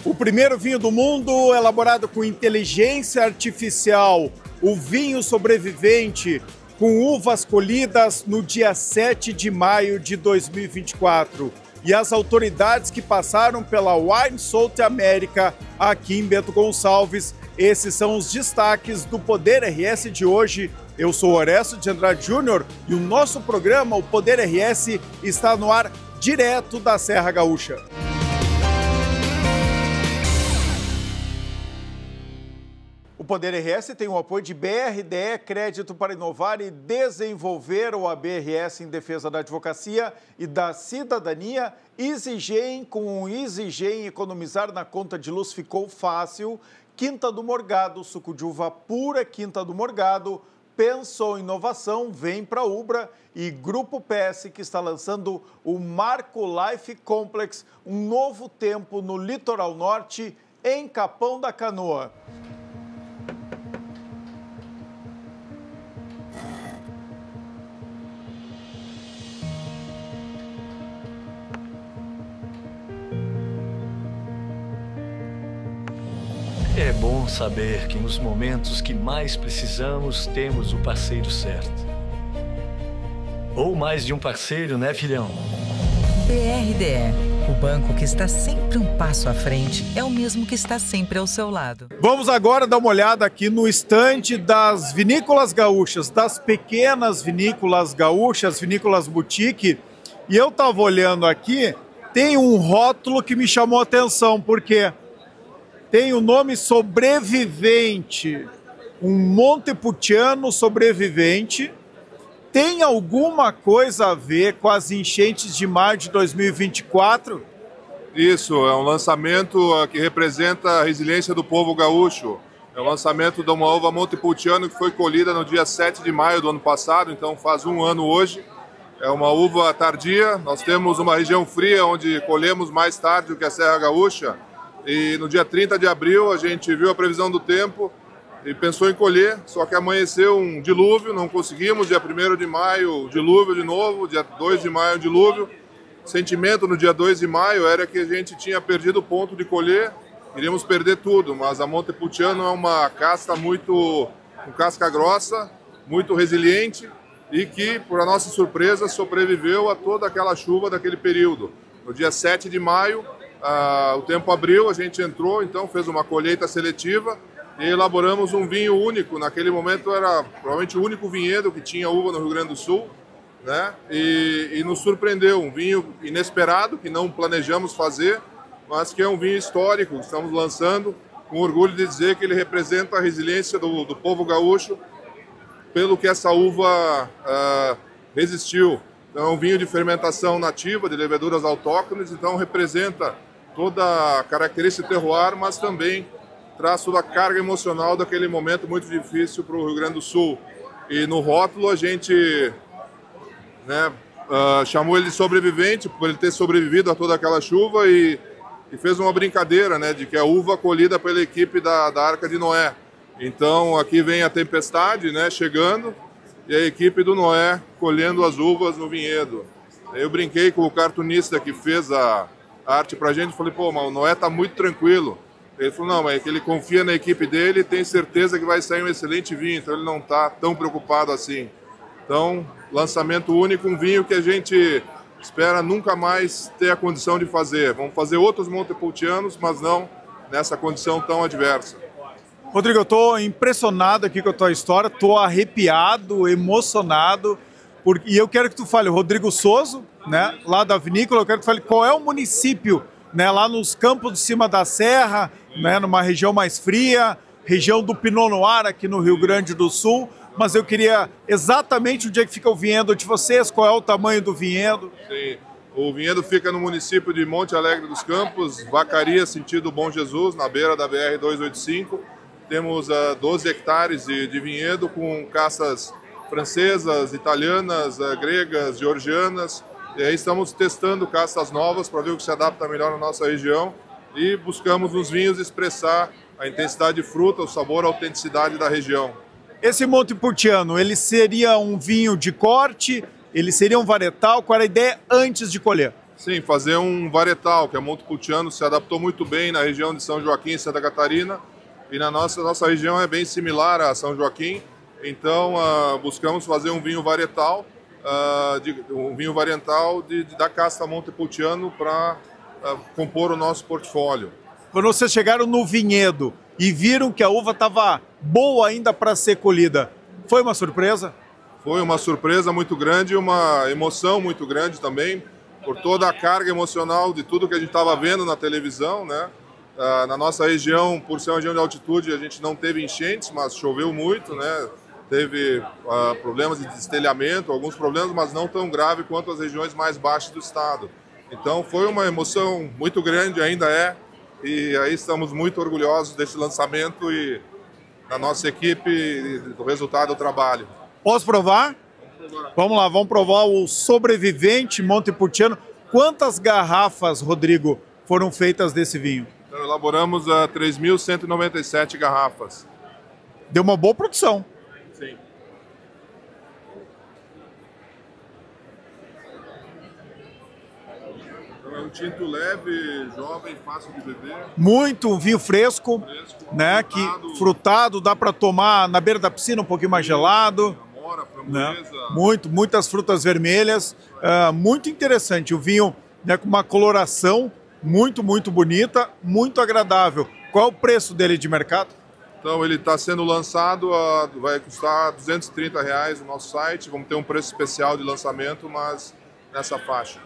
O primeiro vinho do mundo, elaborado com inteligência artificial, o vinho sobrevivente, com uvas colhidas no dia 7 de maio de 2024. E as autoridades que passaram pela Wine South America, aqui em Bento Gonçalves, esses são os destaques do Poder RS de hoje. Eu sou Orestes de Andrade Júnior e o nosso programa, o Poder RS, está no ar direto da Serra Gaúcha. O Poder RS tem o apoio de BRDE, Crédito para Inovar e Desenvolver, o ABRS em defesa da advocacia e da cidadania. EasyGen, com o EasyGen economizar na conta de luz ficou fácil. Quinta do Morgado, suco de uva pura Quinta do Morgado. Pensou em inovação, vem para a Ubra. E Grupo PS, que está lançando o Marco Life Complex, um novo tempo no litoral norte, em Capão da Canoa. É bom saber que nos momentos que mais precisamos, temos o parceiro certo. Ou mais de um parceiro, né, filhão? BRDE, o banco que está sempre um passo à frente, é o mesmo que está sempre ao seu lado. Vamos agora dar uma olhada aqui no estande das vinícolas gaúchas, das pequenas vinícolas gaúchas, vinícolas boutique. E eu estava olhando aqui, tem um rótulo que me chamou a atenção, porque tem o nome Sobrevivente, um Montepulciano sobrevivente. Tem alguma coisa a ver com as enchentes de maio de 2024? Isso, é um lançamento que representa a resiliência do povo gaúcho. É o lançamento de uma uva Montepulciano que foi colhida no dia 7 de maio do ano passado, então faz um ano hoje. É uma uva tardia, nós temos uma região fria onde colhemos mais tarde do que a Serra Gaúcha. E no dia 30 de abril a gente viu a previsão do tempo e pensou em colher, só que amanheceu um dilúvio, não conseguimos. Dia 1º de maio, dilúvio de novo, dia 2 de maio, dilúvio. O sentimento no dia 2 de maio era que a gente tinha perdido o ponto de colher, iríamos perder tudo, mas a Montepulciano é uma casta com casca grossa, muito resiliente e que, por a nossa surpresa, sobreviveu a toda aquela chuva daquele período. No dia 7 de maio, o tempo abriu, a gente entrou, então fez uma colheita seletiva e elaboramos um vinho único. Naquele momento era provavelmente o único vinhedo que tinha uva no Rio Grande do Sul, né? E nos surpreendeu, um vinho inesperado, que não planejamos fazer, mas que é um vinho histórico que estamos lançando, com orgulho de dizer que ele representa a resiliência do povo gaúcho pelo que essa uva resistiu. Então é um vinho de fermentação nativa, de leveduras autóctones, então representa toda a característica terroir, mas também traz toda a carga emocional daquele momento muito difícil para o Rio Grande do Sul. E no rótulo a gente chamou ele de sobrevivente, por ele ter sobrevivido a toda aquela chuva e fez uma brincadeira, né, de que a uva colhida pela equipe da Arca de Noé. Então aqui vem a tempestade, né, chegando, e a equipe do Noé colhendo as uvas no vinhedo. Eu brinquei com o cartunista que fez a arte pra gente, falei, pô, mas o Noé tá muito tranquilo. Ele falou, não, mas é que ele confia na equipe dele e tem certeza que vai sair um excelente vinho, então ele não tá tão preocupado assim. Então, lançamento único, um vinho que a gente espera nunca mais ter a condição de fazer. Vamos fazer outros Montepulcianos, mas não nessa condição tão adversa. Rodrigo, eu estou impressionado aqui com a tua história, estou arrepiado, emocionado, e eu quero que tu fale, Rodrigo Souza, né, lá da vinícola, eu quero que tu fale qual é o município, né, lá nos campos de cima da serra, né, numa região mais fria, região do Pinot Noir aqui no Rio Grande do Sul, mas eu queria exatamente onde é que fica o vinhedo de vocês, qual é o tamanho do vinhedo. Sim, o vinhedo fica no município de Monte Alegre dos Campos, Vacaria, sentido Bom Jesus, na beira da BR-285. Temos 12 hectares de vinhedo com castas francesas, italianas, gregas, georgianas. E aí estamos testando castas novas para ver o que se adapta melhor na nossa região e buscamos nos vinhos expressar a intensidade de fruta, o sabor, a autenticidade da região. Esse Montepulciano, ele seria um vinho de corte, ele seria um varietal? Qual era a ideia antes de colher? Sim, fazer um varietal, que a Montepulciano se adaptou muito bem na região de São Joaquim e Santa Catarina, e na nossa região é bem similar a São Joaquim, então buscamos fazer um vinho varietal, da casta Montepulciano para compor o nosso portfólio. Quando vocês chegaram no vinhedo e viram que a uva estava boa ainda para ser colhida, foi uma surpresa? Foi uma surpresa muito grande, uma emoção muito grande também, por toda a carga emocional de tudo que a gente estava vendo na televisão, né? Na nossa região, por ser uma região de altitude, a gente não teve enchentes, mas choveu muito, né? Teve problemas de destelhamento, alguns problemas, mas não tão grave quanto as regiões mais baixas do estado. Então foi uma emoção muito grande, ainda é, e aí estamos muito orgulhosos desse lançamento e da nossa equipe e do resultado do trabalho. Posso provar? Vamos lá, vamos provar o Sobrevivente Montepulciano. Quantas garrafas, Rodrigo, foram feitas desse vinho? Então, elaboramos 3.197 garrafas. Deu uma boa produção. Sim. Então, é um tinto leve, jovem, fácil de beber. Muito, um vinho fresco, né? Frutado, dá para tomar na beira da piscina, um pouquinho mais gelado. Amora, framboesa. Né? Muitas frutas vermelhas. Muito interessante. O vinho, né, com uma coloração muito bonita, muito agradável. Qual é o preço dele de mercado? Então ele está sendo lançado, vai custar R$230 no nosso site. Vamos ter um preço especial de lançamento, mas nessa faixa.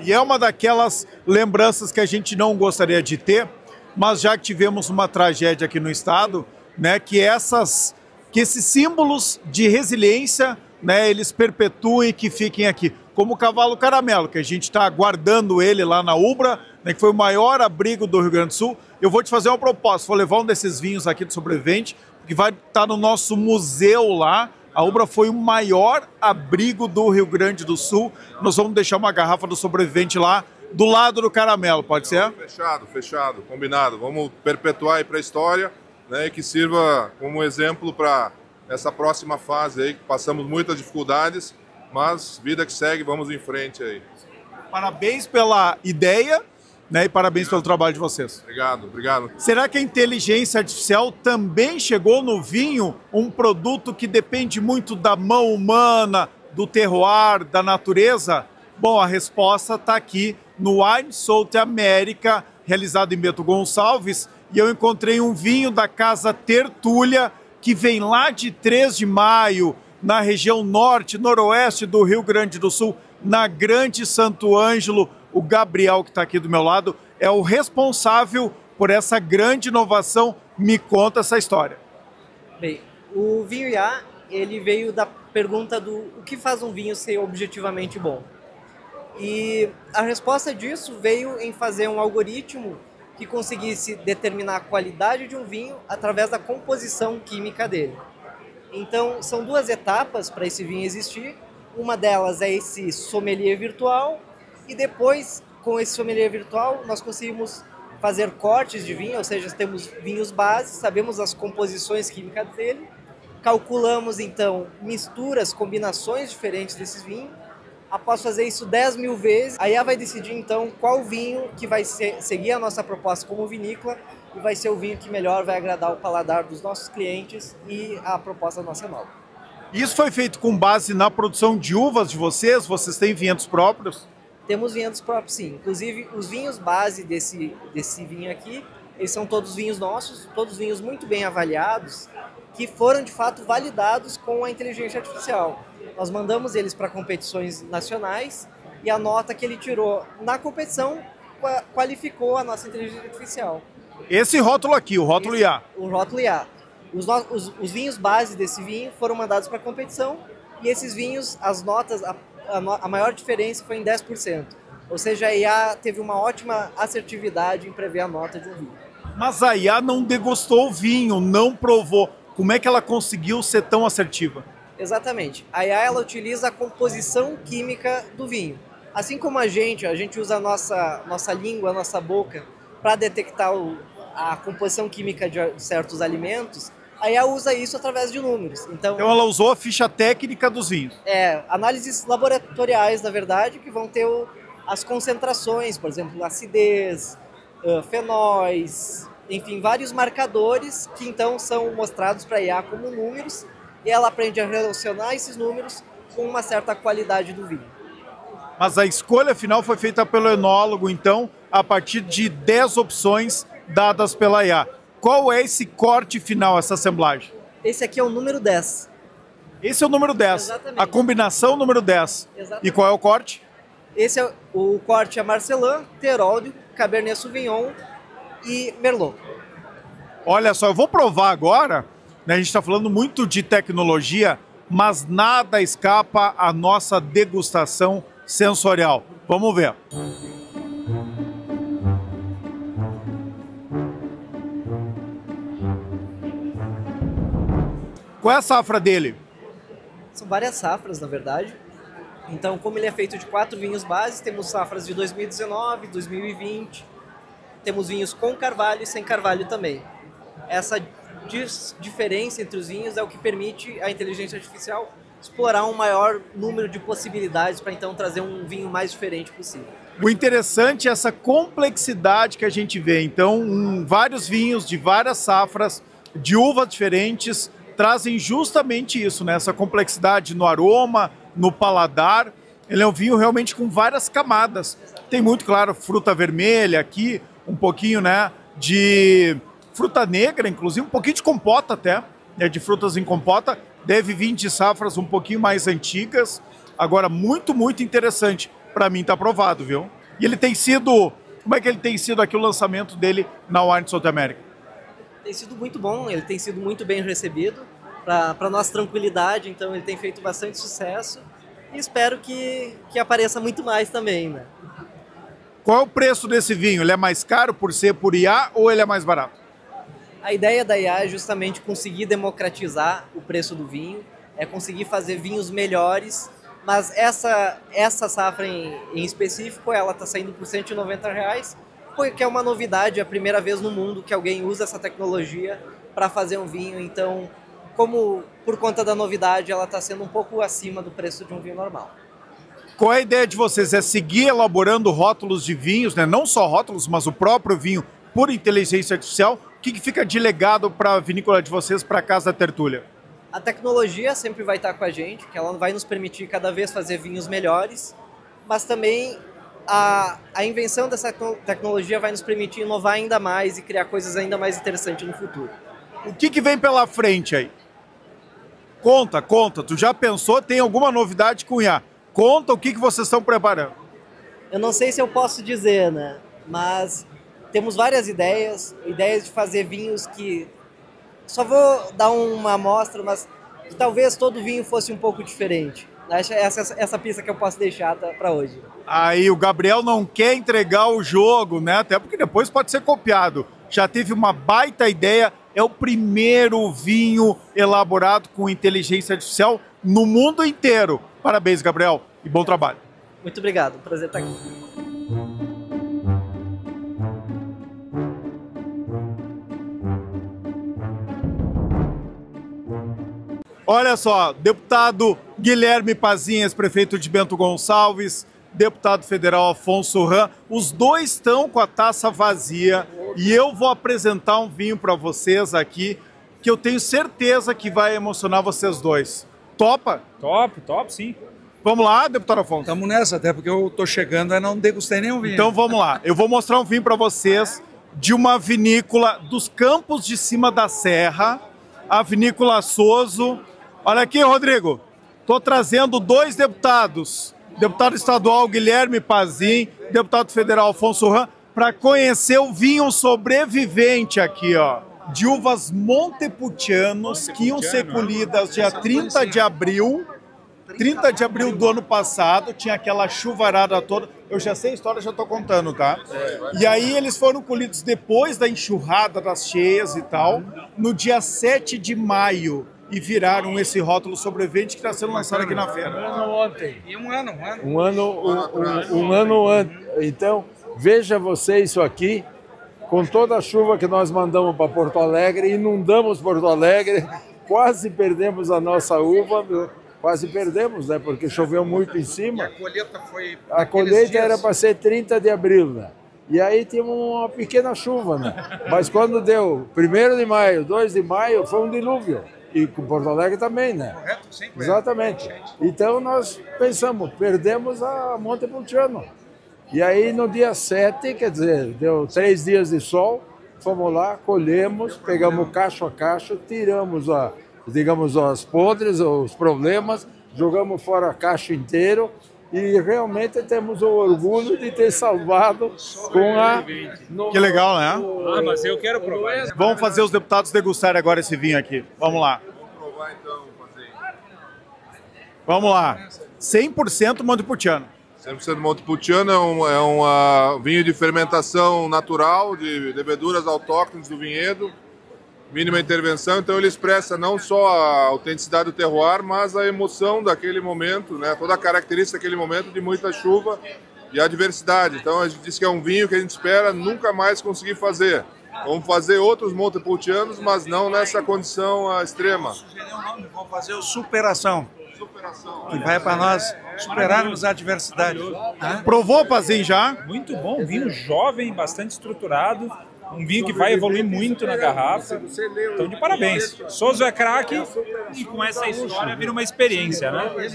E é uma daquelas lembranças que a gente não gostaria de ter, mas já que tivemos uma tragédia aqui no estado, né, que esses símbolos de resiliência, né, eles perpetuem e que fiquem aqui. Como o Cavalo Caramelo, que a gente está aguardando ele lá na Ubra, né, que foi o maior abrigo do Rio Grande do Sul. Eu vou te fazer uma proposta, vou levar um desses vinhos aqui do Sobrevivente, que vai estar no nosso museu lá. A Ubra foi o maior abrigo do Rio Grande do Sul. Nós vamos deixar uma garrafa do Sobrevivente lá, do lado do Caramelo, pode ser? Fechado, combinado. Vamos perpetuar aí para a história, né, e que sirva como exemplo para essa próxima fase aí, que passamos muitas dificuldades, mas vida que segue, vamos em frente aí. Parabéns pela ideia, né, e parabéns pelo trabalho de vocês. Obrigado. Será que a inteligência artificial também chegou no vinho, um produto que depende muito da mão humana, do terroir, da natureza? Bom, a resposta está aqui no Wine South America, realizado em Bento Gonçalves, e eu encontrei um vinho da Casa Tertúlia, que vem lá de 3 de Maio, na região norte, noroeste do Rio Grande do Sul, na Grande Santo Ângelo. O Gabriel, que está aqui do meu lado, é o responsável por essa grande inovação. Me conta essa história. Bem, o vinho IA, ele veio da pergunta do o que faz um vinho ser objetivamente bom. E a resposta disso veio em fazer um algoritmo que conseguisse determinar a qualidade de um vinho através da composição química dele. Então, são 2 etapas para esse vinho existir. Uma delas é esse sommelier virtual, e depois, com esse sommelier virtual, nós conseguimos fazer cortes de vinho, ou seja, temos vinhos base, sabemos as composições químicas dele, calculamos, então, misturas, combinações diferentes desses vinhos. Após fazer isso 10.000 vezes, a IA vai decidir, então, qual vinho que vai seguir a nossa proposta como vinícola e vai ser o vinho que melhor vai agradar o paladar dos nossos clientes e a proposta nossa nova. Isso foi feito com base na produção de uvas de vocês? Vocês têm vinhedos próprios? Temos vinhedos próprios, sim. Inclusive, os vinhos base desse vinho aqui, eles são todos vinhos nossos, todos vinhos muito bem avaliados, que foram, de fato, validados com a inteligência artificial. Nós mandamos eles para competições nacionais e a nota que ele tirou na competição qualificou a nossa inteligência artificial. Esse rótulo aqui, o rótulo IA. O rótulo IA. Os vinhos base desse vinho foram mandados para a competição e esses vinhos, as notas, a maior diferença foi em 10%. Ou seja, a IA teve uma ótima assertividade em prever a nota de um vinho. Mas a IA não degustou o vinho, não provou. Como é que ela conseguiu ser tão assertiva? Exatamente. A IA ela utiliza a composição química do vinho. Assim como a gente usa a nossa língua, a nossa boca, para detectar a composição química de certos alimentos, a IA usa isso através de números. Então ela usou a ficha técnica dos vinhos. Análises laboratoriais, na verdade, que vão ter as concentrações, por exemplo, acidez, fenóis, enfim, vários marcadores que então são mostrados para a IA como números e ela aprende a relacionar esses números com uma certa qualidade do vinho. Mas a escolha final foi feita pelo enólogo, então, a partir de 10 opções dadas pela IA. Qual é esse corte final, essa assemblagem? Esse aqui é o número 10. Esse é o número 10, Exatamente. a combinação número 10. Exatamente. E qual é o corte? Esse é o corte é Marcelin, Teroldio, Cabernet Sauvignon e Merlot. Olha só, eu vou provar agora, né, a gente está falando muito de tecnologia, mas nada escapa à nossa degustação sensorial. Vamos ver. Qual é a safra dele? São várias safras, na verdade. Então, como ele é feito de 4 vinhos bases, temos safras de 2019, 2020, temos vinhos com carvalho e sem carvalho também. Essa diferença entre os vinhos é o que permite a inteligência artificial explorar um maior número de possibilidades para então trazer um vinho mais diferente possível. O interessante é essa complexidade que a gente vê. Então, vários vinhos de várias safras, de uvas diferentes, trazem justamente isso, né? Essa complexidade no aroma, no paladar. Ele é um vinho realmente com várias camadas. Tem muito, claro, fruta vermelha aqui, um pouquinho, né, de fruta negra, inclusive, um pouquinho de compota até, né, de frutas em compota. Deve vir de safras um pouquinho mais antigas. Agora, muito, muito interessante. Para mim, tá aprovado, viu? E ele tem sido... Como é que ele tem sido aqui o lançamento dele na Wine South America? Tem sido muito bom, ele tem sido muito bem recebido. Para nossa tranquilidade, então ele tem feito bastante sucesso. E espero que apareça muito mais também, né? Qual é o preço desse vinho? Ele é mais caro por ser por IA ou ele é mais barato? A ideia da IA é justamente conseguir democratizar o preço do vinho, é conseguir fazer vinhos melhores, mas essa safra em específico, ela está saindo por R$190, porque é uma novidade, é a primeira vez no mundo que alguém usa essa tecnologia para fazer um vinho, então, como por conta da novidade, ela está sendo um pouco acima do preço de um vinho normal. Qual é a ideia de vocês? É seguir elaborando rótulos de vinhos, né? Não só rótulos, mas o próprio vinho por inteligência artificial? O que fica de legado para a vinícola de vocês, para a Casa Tertúlia? A tecnologia sempre vai estar com a gente, que ela vai nos permitir cada vez fazer vinhos melhores, mas também a invenção dessa tecnologia vai nos permitir inovar ainda mais e criar coisas ainda mais interessantes no futuro. O que vem pela frente aí? Conta. Tu já pensou? Tem alguma novidade com o IA? Conta o que vocês estão preparando. Eu não sei se eu posso dizer, né? Mas temos várias ideias de fazer vinhos que... Só vou dar uma amostra, mas que talvez todo vinho fosse um pouco diferente. Acho essa pista que eu posso deixar para hoje. Aí o Gabriel não quer entregar o jogo, né? Até porque depois pode ser copiado. Já teve uma baita ideia, é o primeiro vinho elaborado com inteligência artificial no mundo inteiro. Parabéns, Gabriel, e bom trabalho. Muito obrigado, prazer estar aqui. Olha só, deputado Guilherme Pazinhas, prefeito de Bento Gonçalves, deputado federal Afonso Ram, os dois estão com a taça vazia e eu vou apresentar um vinho para vocês aqui que eu tenho certeza que vai emocionar vocês dois. Topa? Top, sim. Vamos lá, deputado Afonso? Estamos nessa, até porque eu tô chegando e não degustei nenhum vinho. Então vamos lá, eu vou mostrar um vinho para vocês de uma vinícola dos Campos de Cima da Serra, a Vinícola Soso. Olha aqui, Rodrigo, estou trazendo dois deputados, deputado estadual Guilherme Pazin, deputado federal Afonso Ram, para conhecer o vinho sobrevivente aqui, ó, de uvas Montepulcianos, que iam ser colhidas dia 30 de abril do ano passado, tinha aquela chuvarada toda, eu já sei a história, já estou contando, tá? E aí eles foram colhidos depois da enxurrada das cheias e tal, no dia 7 de maio, e viraram esse rótulo sobrevivente que está sendo lançado aqui na feira. Um ano antes. Então, veja você isso aqui, com toda a chuva que nós mandamos para Porto Alegre, inundamos Porto Alegre, quase perdemos a nossa uva, quase perdemos, né? Porque choveu muito em cima. E a colheita foi... A colheita era para ser 30 de abril, né? E aí tínhamos uma pequena chuva, né? Mas quando deu 1º de maio, 2 de maio, foi um dilúvio. E com Porto Alegre também, né? Correto? Sempre. Exatamente. Então nós pensamos, perdemos a Montepulciano. E aí no dia 7, quer dizer, deu 3 dias de sol, fomos lá, colhemos, pegamos cacho a cacho, tiramos, digamos, as podres, os problemas, jogamos fora cacho inteiro e realmente temos o orgulho de ter salvado com a... Que legal, né? Ah, mas eu quero provar. Vamos fazer os deputados degustarem agora esse vinho aqui. Vamos lá. Vamos provar então, Vamos lá. 100% Montepulciano. 100% Montepulciano é um vinho de fermentação natural, de leveduras autóctones do vinhedo, mínima intervenção, então ele expressa não só a autenticidade do terroir, mas a emoção daquele momento, né? Toda a característica daquele momento de muita chuva e a diversidade. Então a gente diz que é um vinho que a gente espera nunca mais conseguir fazer. Vamos fazer outros Montepulcianos, mas não nessa condição extrema. Vamos fazer o Superação. Que vai para nós superarmos a adversidade. Provou, Pazin, já? Muito bom, vinho jovem, bastante estruturado, um vinho que vai evoluir muito na garrafa. Então, de parabéns. Souza é craque e com essa história vira uma experiência, né? Ele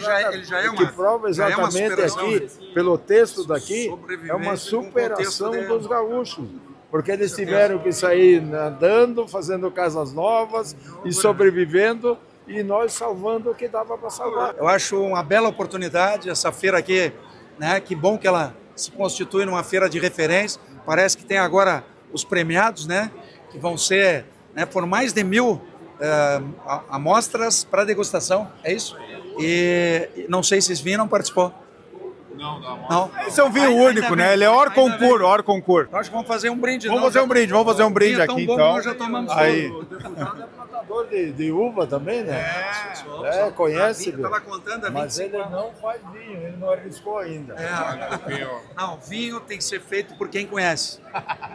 já é uma... que prova exatamente aqui, pelo texto daqui, é uma superação dos gaúchos. Porque eles tiveram que sair nadando, fazendo casas novas e sobrevivendo, e nós salvando o que dava para salvar. Eu acho uma bela oportunidade essa feira aqui, né? Que bom que ela se constitui numa feira de referência. Parece que tem agora os premiados, né? Que vão ser, né, por mais de 1000 amostras para degustação, é isso? E não sei se vocês viram, participou. Não. Esse é um vinho único, né? Ele é hors concurso. Acho que vamos fazer um brinde. Vamos fazer um brinde aqui, então. Nós já tomamos aí. O deputado é plantador de uva também, né? Conhece. Estava contando a 25 mas ele não faz vinho, ele não arriscou ainda. Não, vinho tem que ser feito por quem conhece,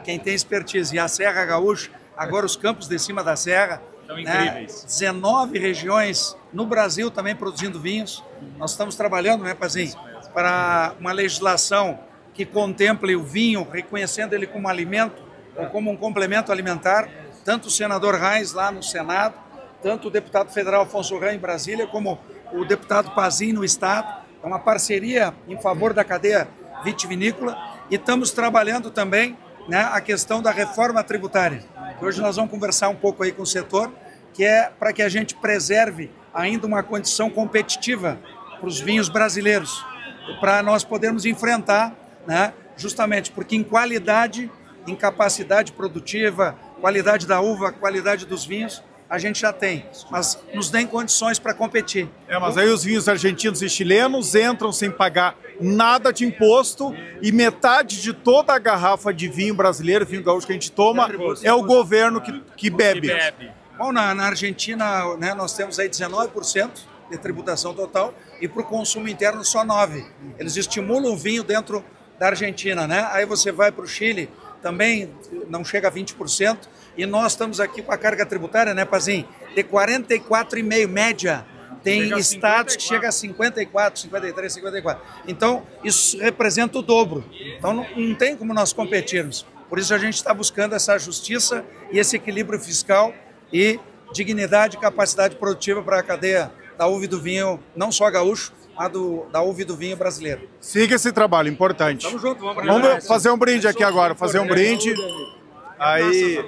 quem tem expertise. E a Serra Gaúcha, agora os campos de cima da serra, são incríveis. 19 regiões no Brasil também produzindo vinhos. Nós estamos trabalhando, né, Pazin, para uma legislação que contemple o vinho, reconhecendo ele como alimento ou como um complemento alimentar. Tanto o senador Reis lá no Senado, tanto o deputado federal Afonso Ram em Brasília, como o deputado Pazin no Estado. É uma parceria em favor da cadeia vitivinícola e estamos trabalhando também, né, a questão da reforma tributária. Hoje nós vamos conversar um pouco aí com o setor, que é para que a gente preserve ainda uma condição competitiva para os vinhos brasileiros, para nós podermos enfrentar, né, justamente porque em qualidade, em capacidade produtiva, qualidade da uva, qualidade dos vinhos, a gente já tem, mas nos deem condições para competir. Mas aí os vinhos argentinos e chilenos entram sem pagar nada de imposto e metade de toda a garrafa de vinho brasileiro, vinho gaúcho que a gente toma, é o governo que bebe. Bom, na Argentina, né, nós temos aí 19% de tributação total e para o consumo interno só 9%. Eles estimulam o vinho dentro da Argentina, né? Aí você vai para o Chile, também não chega a 20%, e nós estamos aqui com a carga tributária, né, Pazin, de 44,5% média. Tem estados que chega a 54, 53, 54. Então, isso representa o dobro. Então, não tem como nós competirmos. Por isso, a gente está buscando essa justiça e esse equilíbrio fiscal e dignidade e capacidade produtiva para a cadeia da uva e do vinho, não só gaúcho, mas da uva e do vinho brasileiro. Siga esse trabalho, importante. Tamo junto, vamos fazer um brinde aqui agora, fazer um brinde. Aí,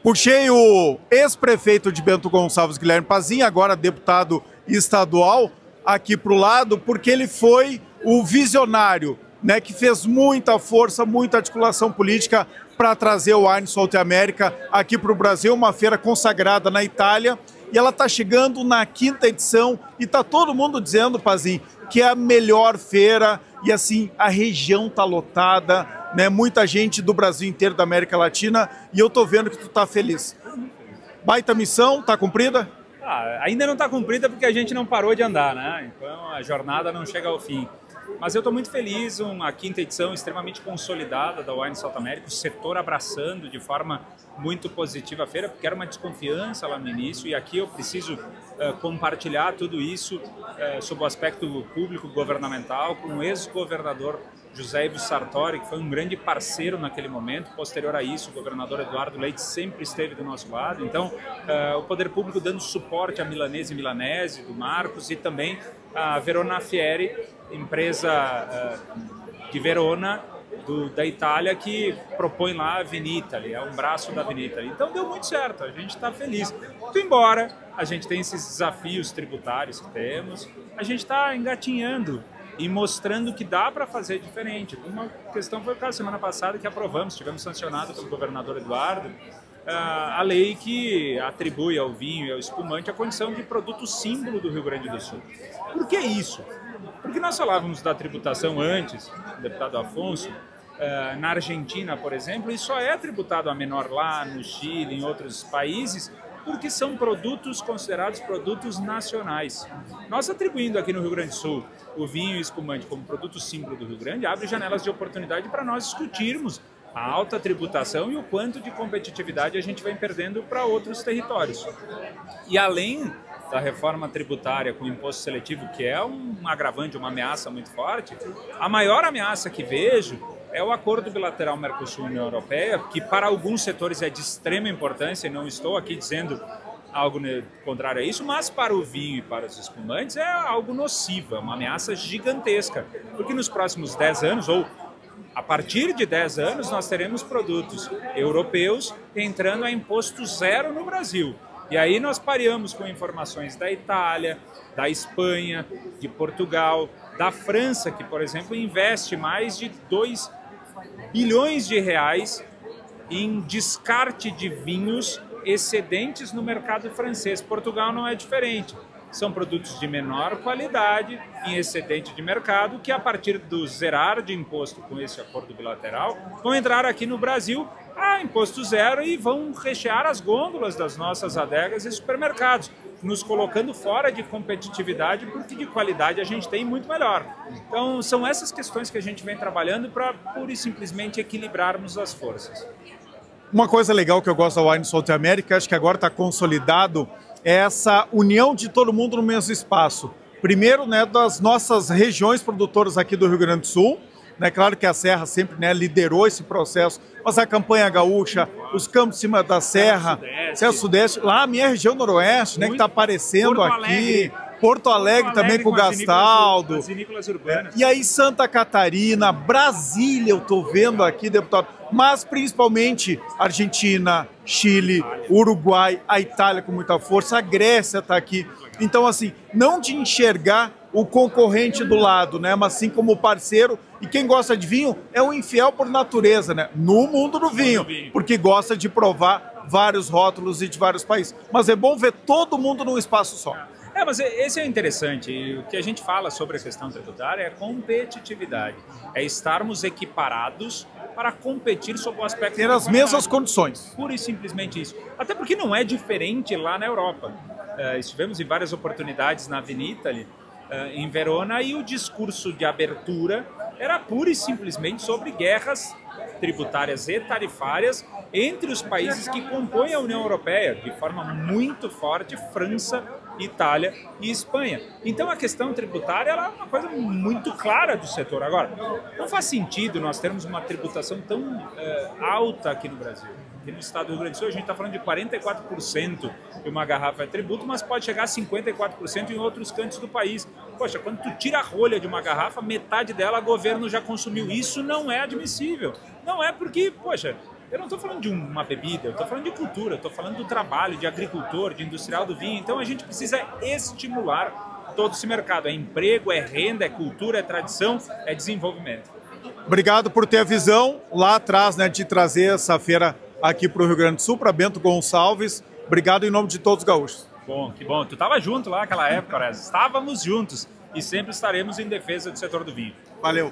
puxei o ex-prefeito de Bento Gonçalves, Guilherme Pazin, agora deputado estadual, aqui para o lado, porque ele foi o visionário, né, que fez muita força, muita articulação política para trazer o Wine South America aqui para o Brasil, uma feira consagrada na Itália, e ela está chegando na 5ª edição e está todo mundo dizendo, Pazin, que é a melhor feira e assim, a região está lotada, né? Muita gente do Brasil inteiro, da América Latina, e eu tô vendo que tu tá feliz. Baita missão, tá cumprida? Ainda não está cumprida porque a gente não parou de andar, né? Então a jornada não chega ao fim. Mas eu estou muito feliz, a quinta edição extremamente consolidada da Wine South America, o setor abraçando de forma muito positiva a feira, porque era uma desconfiança lá no início, e aqui eu preciso compartilhar tudo isso sob o aspecto público governamental com o ex-governador José Ivo Sartori, que foi um grande parceiro naquele momento. Posterior a isso, o governador Eduardo Leite sempre esteve do nosso lado. Então, o poder público dando suporte a Milanese e Milanese, do Marcos, e também a Verona Fieri, empresa de Verona, da Itália, que propõe lá a Vinitaly, é um braço da Vinitaly. Então deu muito certo, a gente está feliz. Muito embora a gente tenha esses desafios tributários que temos, a gente está engatinhando e mostrando que dá para fazer diferente. Uma questão foi o caso semana passada que aprovamos, tivemos sancionado pelo governador Eduardo, a lei que atribui ao vinho e ao espumante a condição de produto símbolo do Rio Grande do Sul. Por que isso? Porque nós falávamos da tributação antes, deputado Afonso, na Argentina, por exemplo, e só é tributado a menor lá, no Chile, em outros países, porque são produtos considerados produtos nacionais. Nós atribuindo aqui no Rio Grande do Sul o vinho e o espumante como produto símbolo do Rio Grande, abre janelas de oportunidade para nós discutirmos a alta tributação e o quanto de competitividade a gente vai perdendo para outros territórios. E além da reforma tributária com imposto seletivo, que é um agravante, uma ameaça muito forte, a maior ameaça que vejo é o acordo bilateral Mercosul-União Europeia, que para alguns setores é de extrema importância, e não estou aqui dizendo algo contrário a isso, mas para o vinho e para os espumantes é algo nocivo, é uma ameaça gigantesca, porque nos próximos 10 anos, ou a partir de 10 anos, nós teremos produtos europeus entrando a imposto zero no Brasil. E aí nós pareamos com informações da Itália, da Espanha, de Portugal, da França, que, por exemplo, investe mais de 2 bilhões de reais em descarte de vinhos excedentes no mercado francês. Portugal não é diferente. São produtos de menor qualidade, em excedente de mercado, que a partir do zerar de imposto com esse acordo bilateral, vão entrar aqui no Brasil a imposto zero e vão rechear as gôndolas das nossas adegas e supermercados, nos colocando fora de competitividade, porque de qualidade a gente tem muito melhor. Então são essas questões que a gente vem trabalhando para pura e simplesmente equilibrarmos as forças. Uma coisa legal que eu gosto da Wine South America, acho que agora está consolidado, é essa união de todo mundo no mesmo espaço. Primeiro, né, das nossas regiões produtoras aqui do Rio Grande do Sul. É claro que a Serra sempre, né, liderou esse processo, mas a campanha gaúcha, os campos de cima da Serra, Serra Sudeste, lá a minha região noroeste, né, que está aparecendo aqui, Porto Alegre também com o Gastaldo, as vinícolas urbanas. E aí Santa Catarina, Brasília, eu estou vendo aqui, deputado, mas principalmente Argentina, Chile, Uruguai, a Itália com muita força, a Grécia está aqui. Então, assim, não de enxergar o concorrente do lado, né, mas sim como parceiro. E quem gosta de vinho é um infiel por natureza, né, no mundo do vinho, porque gosta de provar vários rótulos e de vários países. Mas é bom ver todo mundo num espaço só. Mas esse é interessante. E o que a gente fala sobre a questão tributária é competitividade. É estarmos equiparados para competir sob o aspecto... Ter as mesmas condições. Pura e simplesmente isso. Até porque não é diferente lá na Europa. Estivemos em várias oportunidades na Vinitaly, em Verona, e o discurso de abertura era pura e simplesmente sobre guerras tributárias e tarifárias entre os países que compõem a União Europeia, de forma muito forte, França, Itália e Espanha. Então a questão tributária ela é uma coisa muito clara do setor. Agora, não faz sentido nós termos uma tributação tão alta aqui no Brasil. Aqui no estado do Rio Grande do Sul a gente está falando de 44% de uma garrafa é tributo, mas pode chegar a 54% em outros cantos do país. Poxa, quando tu tira a rolha de uma garrafa, metade dela o governo já consumiu. Isso não é admissível. Não é porque, poxa, eu não estou falando de uma bebida, eu estou falando de cultura, eu estou falando do trabalho, de agricultor, de industrial do vinho. Então a gente precisa estimular todo esse mercado. É emprego, é renda, é cultura, é tradição, é desenvolvimento. Obrigado por ter a visão lá atrás, né, de trazer essa feira aqui para o Rio Grande do Sul, para Bento Gonçalves. Obrigado em nome de todos os gaúchos. Bom, que bom. Tu estava junto lá naquela época, né? Estávamos juntos e sempre estaremos em defesa do setor do vinho. Valeu.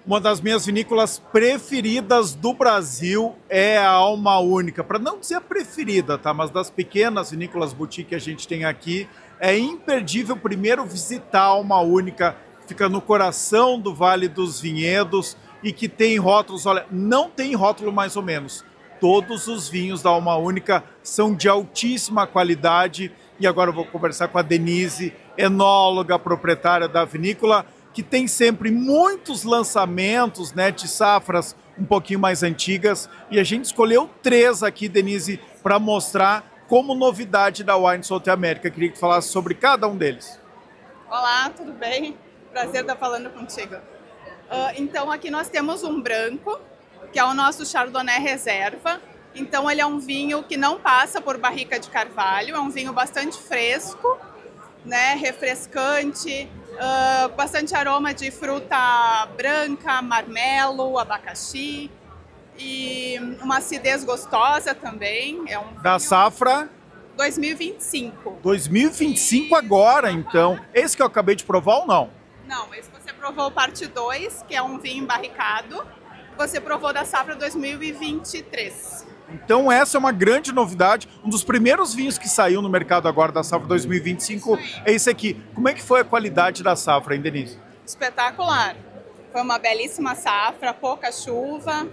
Uma das minhas vinícolas preferidas do Brasil é a Alma Única. Para não dizer a preferida, tá? Mas das pequenas vinícolas boutique que a gente tem aqui, é imperdível primeiro visitar a Alma Única, fica no coração do Vale dos Vinhedos e que tem rótulos, olha, não tem rótulo mais ou menos. Todos os vinhos da Alma Única são de altíssima qualidade. E agora eu vou conversar com a Denise, enóloga, proprietária da vinícola, que tem sempre muitos lançamentos, né, de safras um pouquinho mais antigas. E a gente escolheu 3 aqui, Denise, para mostrar como novidade da Wine South America. Queria que tu falasse sobre cada um deles. Olá, tudo bem? Prazer estar falando contigo. Então aqui nós temos um branco, que é o nosso Chardonnay Reserva. Então ele é um vinho que não passa por barrica de carvalho, é um vinho bastante fresco, né, refrescante, bastante aroma de fruta branca, marmelo, abacaxi e uma acidez gostosa também. É um da safra 2025. 2025 agora, então. Esse que eu acabei de provar ou não? Não, esse você provou parte 2, que é um vinho embarricado. Você provou da safra 2023. Então essa é uma grande novidade. Um dos primeiros vinhos que saiu no mercado agora da safra 2025 é esse aqui. Como é que foi a qualidade da safra, hein, Denise? Espetacular. Foi uma belíssima safra, pouca chuva,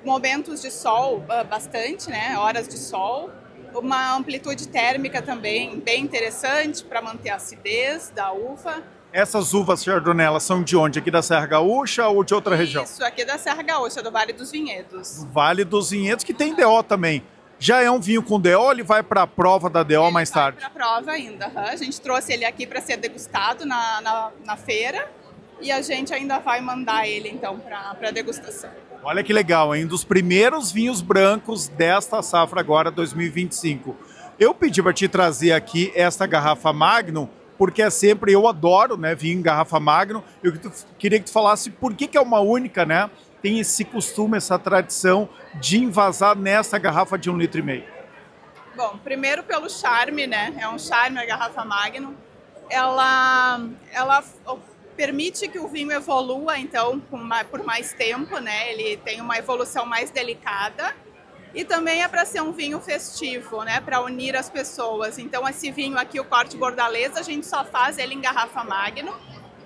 momentos de sol bastante, né? Horas de sol. Uma amplitude térmica também bem interessante para manter a acidez da uva. Essas uvas Chardonnay, elas são de onde? Aqui da Serra Gaúcha ou de outra região? Isso, aqui da Serra Gaúcha, do Vale dos Vinhedos. Do Vale dos Vinhedos, que tem DO também. Já é um vinho com DO ou ele vai para a prova da DO mais tarde? Vai para a prova ainda. A gente trouxe ele aqui para ser degustado na feira e a gente ainda vai mandar ele então para degustação. Olha que legal, hein? Um dos primeiros vinhos brancos desta safra agora, 2025. Eu pedi para te trazer aqui esta garrafa Magnum, porque é sempre, eu adoro, né, vinho em garrafa Magnum. Eu queria que tu falasse por que é uma única, né? Tem esse costume, essa tradição de envasar nessa garrafa de 1,5 litro. Bom, primeiro pelo charme, né? É um charme a garrafa Magnum. Ela permite que o vinho evolua, então, por mais tempo, né? Ele tem uma evolução mais delicada. E também é para ser um vinho festivo, né? Para unir as pessoas. Então, esse vinho aqui, o corte bordalês, a gente só faz ele em garrafa Magnum,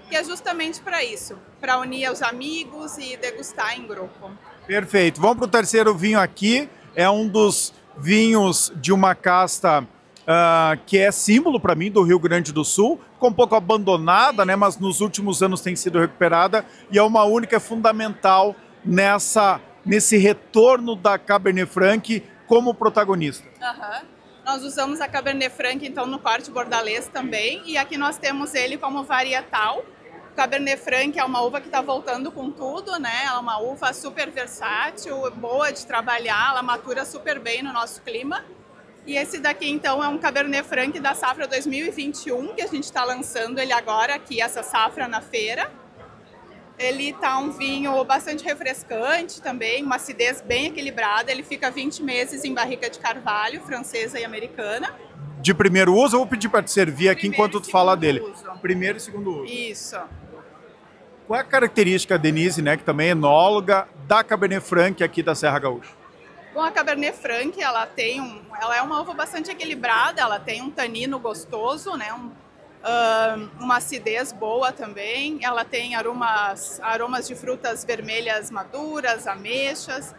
que é justamente para isso, para unir os amigos e degustar em grupo. Perfeito. Vamos para o terceiro vinho aqui. É um dos vinhos de uma casta que é símbolo para mim do Rio Grande do Sul. Ficou um pouco abandonada, né? Mas nos últimos anos tem sido recuperada. E é uma única fundamental nesse retorno da Cabernet Franc como protagonista. Nós usamos a Cabernet Franc, então, no corte bordalês também, e aqui nós temos ele como varietal. O Cabernet Franc é uma uva que está voltando com tudo, né? Ela é uma uva super versátil, boa de trabalhar, ela matura super bem no nosso clima. E esse daqui, então, é um Cabernet Franc da safra 2021, que a gente está lançando ele agora aqui, essa safra na feira. Ele tá um vinho bastante refrescante também, uma acidez bem equilibrada. Ele fica 20 meses em barrica de carvalho, francesa e americana. De primeiro uso, eu vou pedir para te servir aqui enquanto tu fala dele. Primeiro e segundo uso. Isso. Qual é a característica, Denise, né, que também é enóloga, da Cabernet Franc aqui da Serra Gaúcha? Bom, a Cabernet Franc, ela é uma uva bastante equilibrada, ela tem um tanino gostoso, né, uma acidez boa também, ela tem aromas de frutas vermelhas maduras, ameixas,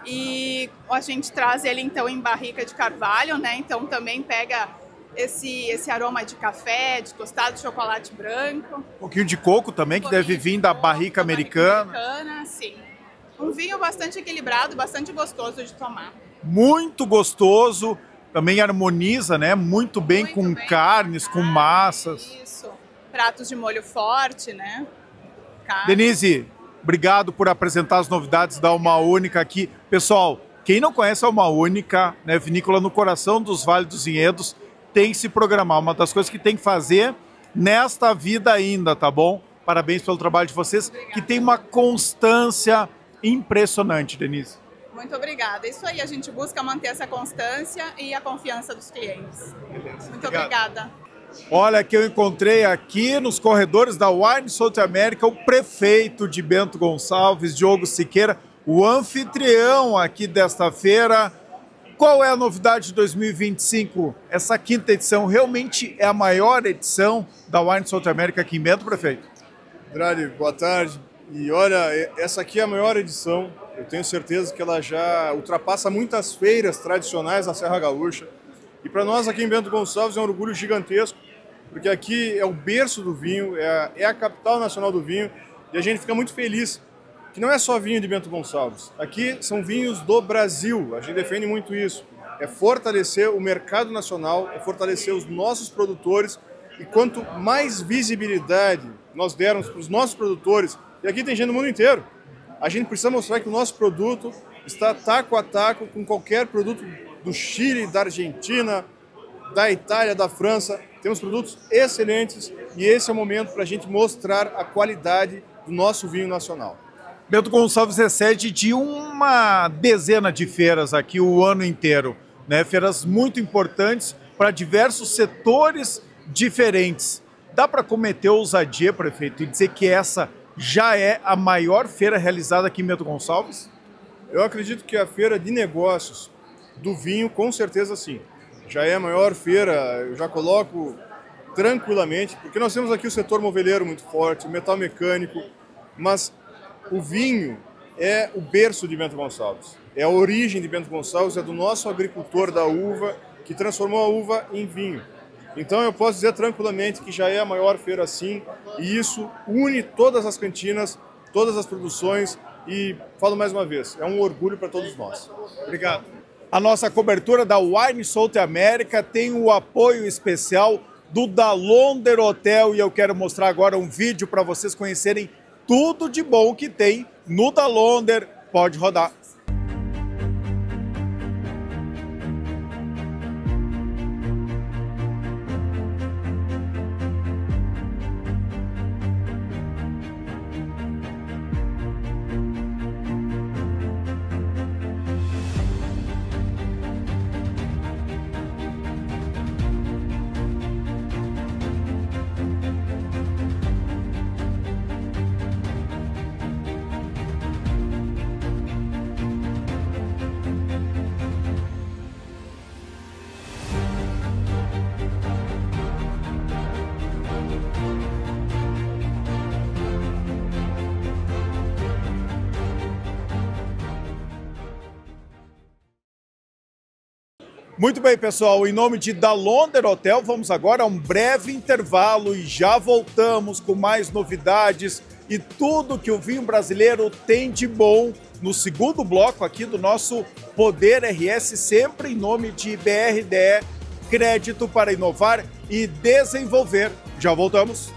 e a gente traz ele então em barrica de carvalho, né? Então também pega esse aroma de café, de tostado de chocolate branco. Um pouquinho de coco também, que deve vir da barrica americana. Sim. Um vinho bastante equilibrado, bastante gostoso de tomar. Muito gostoso. Também harmoniza, né? Muito bem com carnes, com massas. Isso. Pratos de molho forte, né? Carne. Denise, obrigado por apresentar as novidades da Alma Única aqui. Pessoal, quem não conhece a Alma Única, né, vinícola no coração dos Vales dos Vinhedos, tem que se programar. Uma das coisas que tem que fazer nesta vida ainda, tá bom? Parabéns pelo trabalho de vocês, que tem uma constância impressionante, Denise. Muito obrigada. Isso aí, a gente busca manter essa constância e a confiança dos clientes. Beleza. Muito obrigada. Olha, que eu encontrei aqui nos corredores da Wine South America o prefeito de Bento Gonçalves, Diogo Siqueira, o anfitrião aqui desta feira. qual é a novidade de 2025? Essa 5ª edição realmente é a maior edição da Wine South America aqui em Bento, prefeito? Andrade, boa tarde. E olha, essa aqui é a maior edição. Eu tenho certeza que ela já ultrapassa muitas feiras tradicionais da Serra Gaúcha. E para nós aqui em Bento Gonçalves é um orgulho gigantesco, porque aqui é o berço do vinho, é a capital nacional do vinho, e a gente fica muito feliz que não é só vinho de Bento Gonçalves. Aqui são vinhos do Brasil, a gente defende muito isso. É fortalecer o mercado nacional, é fortalecer os nossos produtores, e quanto mais visibilidade nós dermos para os nossos produtores, e aqui tem gente do mundo inteiro, a gente precisa mostrar que o nosso produto está taco a taco com qualquer produto do Chile, da Argentina, da Itália, da França. Temos produtos excelentes e esse é o momento para a gente mostrar a qualidade do nosso vinho nacional. Bento Gonçalves é sede de uma dezena de feiras aqui o ano inteiro, né? Feiras muito importantes para diversos setores diferentes. Dá para cometer ousadia, prefeito, e dizer que essa já é a maior feira realizada aqui em Bento Gonçalves? Eu acredito que a feira de negócios do vinho, com certeza sim. Já é a maior feira, eu já coloco tranquilamente, porque nós temos aqui o setor moveleiro muito forte, o metal mecânico, mas o vinho é o berço de Bento Gonçalves. É a origem de Bento Gonçalves, é do nosso agricultor da uva, que transformou a uva em vinho. Então eu posso dizer tranquilamente que já é a maior feira sim, e isso une todas as cantinas, todas as produções, e falo mais uma vez, é um orgulho para todos nós. Obrigado. A nossa cobertura da Wine South America tem o apoio especial do Dalonder Hotel e eu quero mostrar agora um vídeo para vocês conhecerem tudo de bom que tem no Dalonder. Pode rodar. Muito bem, pessoal, em nome de Dalonder Hotel, vamos agora a um breve intervalo e já voltamos com mais novidades e tudo que o vinho brasileiro tem de bom no segundo bloco aqui do nosso Poder RS, sempre em nome de BRDE, Crédito para Inovar e Desenvolver. Já voltamos.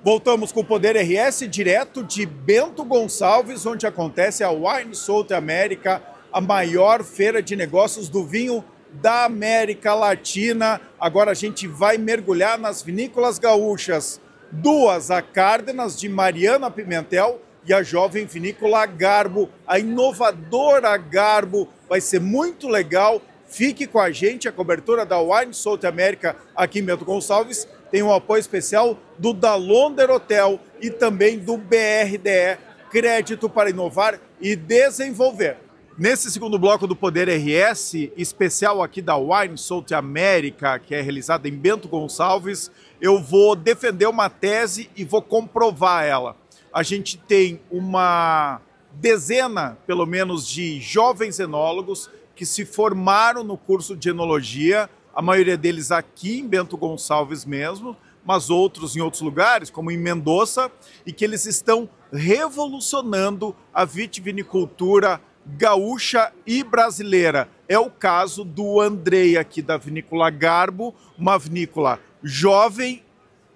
Voltamos com o Poder RS, direto de Bento Gonçalves, onde acontece a Wine South America, a maior feira de negócios do vinho da América Latina. Agora a gente vai mergulhar nas vinícolas gaúchas. Duas, a Cárdenas, de Mariana Pimentel, e a jovem vinícola Garbo, a inovadora Garbo. Vai ser muito legal. Fique com a gente, a cobertura da Wine South America aqui em Bento Gonçalves tem um apoio especial do Dalonder Hotel e também do BRDE, Crédito para Inovar e Desenvolver. Nesse segundo bloco do Poder RS, especial aqui da Wine South America, que é realizada em Bento Gonçalves, eu vou defender uma tese e vou comprovar ela. A gente tem uma dezena, pelo menos, de jovens enólogos que se formaram no curso de enologia, a maioria deles aqui em Bento Gonçalves mesmo, mas outros em outros lugares, como em Mendoza, e que eles estão revolucionando a vitivinicultura gaúcha e brasileira. É o caso do Andrei aqui da vinícola Garbo, uma vinícola jovem,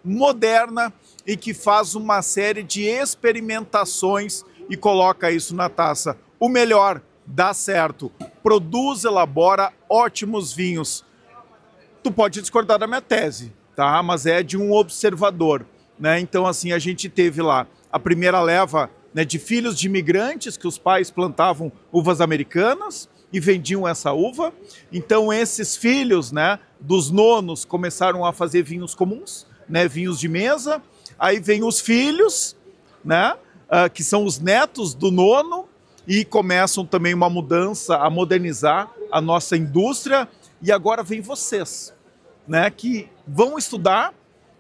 moderna e que faz uma série de experimentações e coloca isso na taça. O melhor, dá certo, produz, elabora ótimos vinhos. Tu pode discordar da minha tese, tá? Mas é de um observador, né? Então, assim, a gente teve lá a primeira leva, né, de filhos de imigrantes que os pais plantavam uvas americanas e vendiam essa uva. Então, esses filhos, né, dos nonos começaram a fazer vinhos comuns, né, vinhos de mesa. Aí vem os filhos, né, que são os netos do nono, e começam também uma mudança a modernizar a nossa indústria. E agora vem vocês, né, que vão estudar,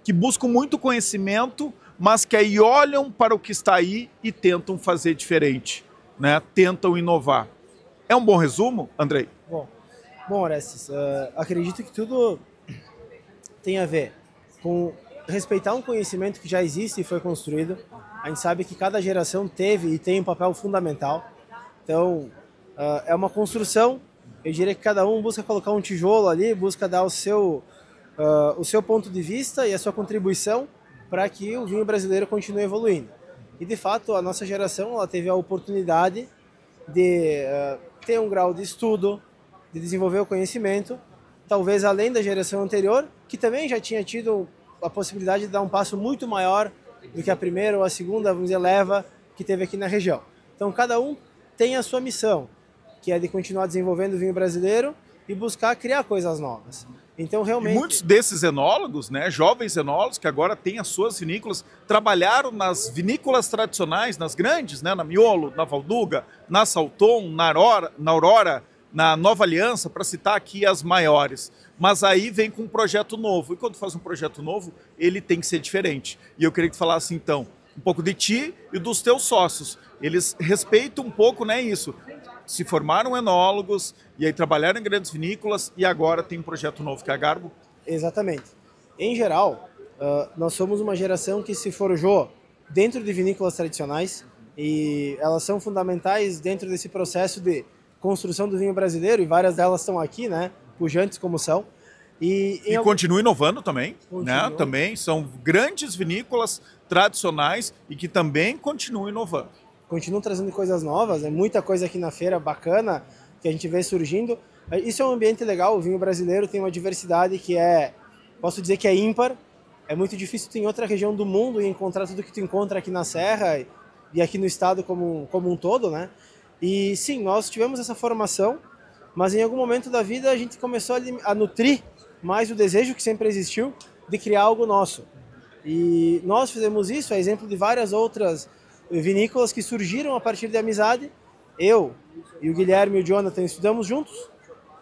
que buscam muito conhecimento, mas que aí olham para o que está aí e tentam fazer diferente, né, tentam inovar. É um bom resumo, Andrei? Bom, Orestes, acredito que tudo tem a ver com respeitar um conhecimento que já existe e foi construído. A gente sabe que cada geração teve e tem um papel fundamental. Então, é uma construção. Eu diria que cada um busca colocar um tijolo ali, busca dar o seu ponto de vista e a sua contribuição para que o vinho brasileiro continue evoluindo. E, de fato, a nossa geração ela teve a oportunidade de ter um grau de estudo, de desenvolver o conhecimento, talvez além da geração anterior, que também já tinha tido a possibilidade de dar um passo muito maior do que a primeira ou a segunda, vamos dizer, leva que teve aqui na região. Então, cada um tem a sua missão, que é de continuar desenvolvendo o vinho brasileiro e buscar criar coisas novas. Então, realmente... E muitos desses enólogos, né, jovens enólogos que agora têm as suas vinícolas, trabalharam nas vinícolas tradicionais, nas grandes, né, na Miolo, na Valduga, na Salton, na Aurora, na Nova Aliança, para citar aqui as maiores. Mas aí vem com um projeto novo. E quando faz um projeto novo, ele tem que ser diferente. E eu queria que tu falasse, então, um pouco de ti e dos teus sócios. Eles respeitam um pouco, né, isso. Se formaram enólogos, e aí trabalharam em grandes vinícolas, e agora tem um projeto novo, que é a Garbo. Exatamente. Em geral, nós somos uma geração que se forjou dentro de vinícolas tradicionais, e elas são fundamentais dentro desse processo de construção do vinho brasileiro, e várias delas estão aqui, né, pujantes como são. E continua inovando também, né? Também são grandes vinícolas tradicionais e que também continuam inovando. Continuam trazendo coisas novas, é muita coisa aqui na feira bacana que a gente vê surgindo. Isso é um ambiente legal, o vinho brasileiro tem uma diversidade que posso dizer que é ímpar. É muito difícil tu em outra região do mundo e encontrar tudo que tu encontra aqui na Serra e aqui no estado como um todo, né? E sim, nós tivemos essa formação, mas em algum momento da vida a gente começou a nutrir mais o desejo que sempre existiu de criar algo nosso. E nós fizemos isso, a exemplo de várias outras vinícolas que surgiram a partir de amizade. Eu e o Guilherme e o Jonathan estudamos juntos.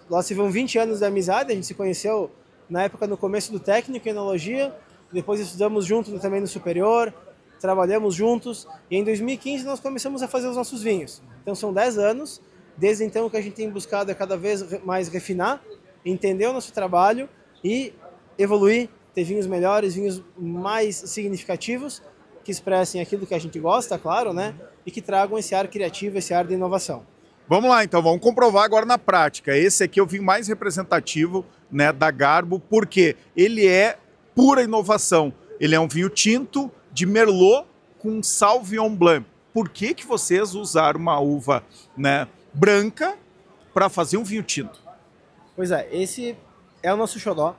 Nós tivemos 20 anos de amizade, a gente se conheceu na época no começo do técnico em enologia, depois estudamos juntos também no superior, trabalhamos juntos e em 2015 nós começamos a fazer os nossos vinhos. Então são 10 anos, desde então que a gente tem buscado cada vez mais refinar, entender o nosso trabalho e evoluir, ter vinhos melhores, vinhos mais significativos, que expressem aquilo que a gente gosta, claro, né? E que tragam esse ar criativo, esse ar de inovação. Vamos lá, então, vamos comprovar agora na prática. Esse aqui é o vinho mais representativo, né, da Garbo, porque ele é pura inovação. Ele é um vinho tinto de Merlot com Sauvignon Blanc. Por que vocês usaram uma uva, né, branca para fazer um vinho tinto? Pois é, esse é o nosso xodó.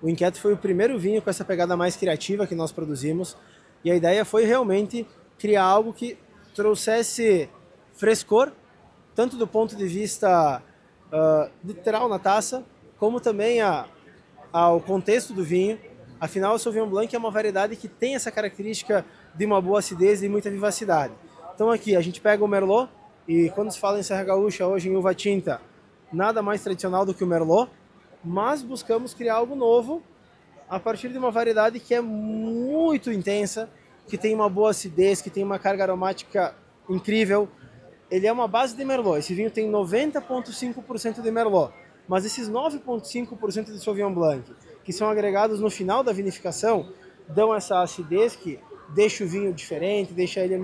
O Inquieto foi o primeiro vinho com essa pegada mais criativa que nós produzimos. E a ideia foi realmente criar algo que trouxesse frescor, tanto do ponto de vista literal na taça, como também ao contexto do vinho. Afinal, o Sauvignon Blanc é uma variedade que tem essa característica de uma boa acidez e muita vivacidade. Então aqui a gente pega o Merlot, e quando se fala em Serra Gaúcha, hoje em uva tinta, nada mais tradicional do que o Merlot, mas buscamos criar algo novo a partir de uma variedade que é muito intensa, que tem uma boa acidez, que tem uma carga aromática incrível. Ele é uma base de Merlot. Esse vinho tem 90,5% de Merlot, mas esses 9,5% de Sauvignon Blanc, que são agregados no final da vinificação, dão essa acidez que deixa o vinho diferente, deixa ele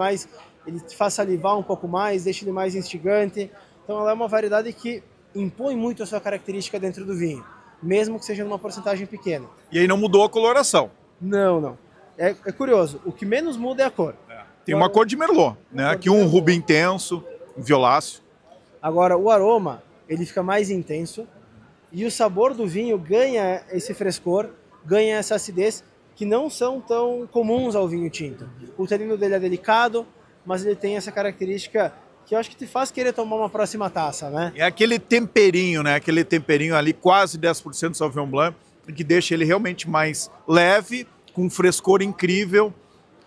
faz salivar um pouco mais, deixa ele mais instigante. Então ela é uma variedade que impõe muito a sua característica dentro do vinho, mesmo que seja numa porcentagem pequena. E aí não mudou a coloração? Não. É curioso, o que menos muda é a cor. Tem uma cor de Merlot, né? Aqui um rubi intenso, um violáceo. Agora, o aroma, ele fica mais intenso e o sabor do vinho ganha esse frescor, ganha essa acidez que não são tão comuns ao vinho tinto. O tanino dele é delicado, mas ele tem essa característica que eu acho que te faz querer tomar uma próxima taça, né? É aquele temperinho, né? Aquele temperinho ali, quase 10% de Sauvignon Blanc, que deixa ele realmente mais leve, com um frescor incrível.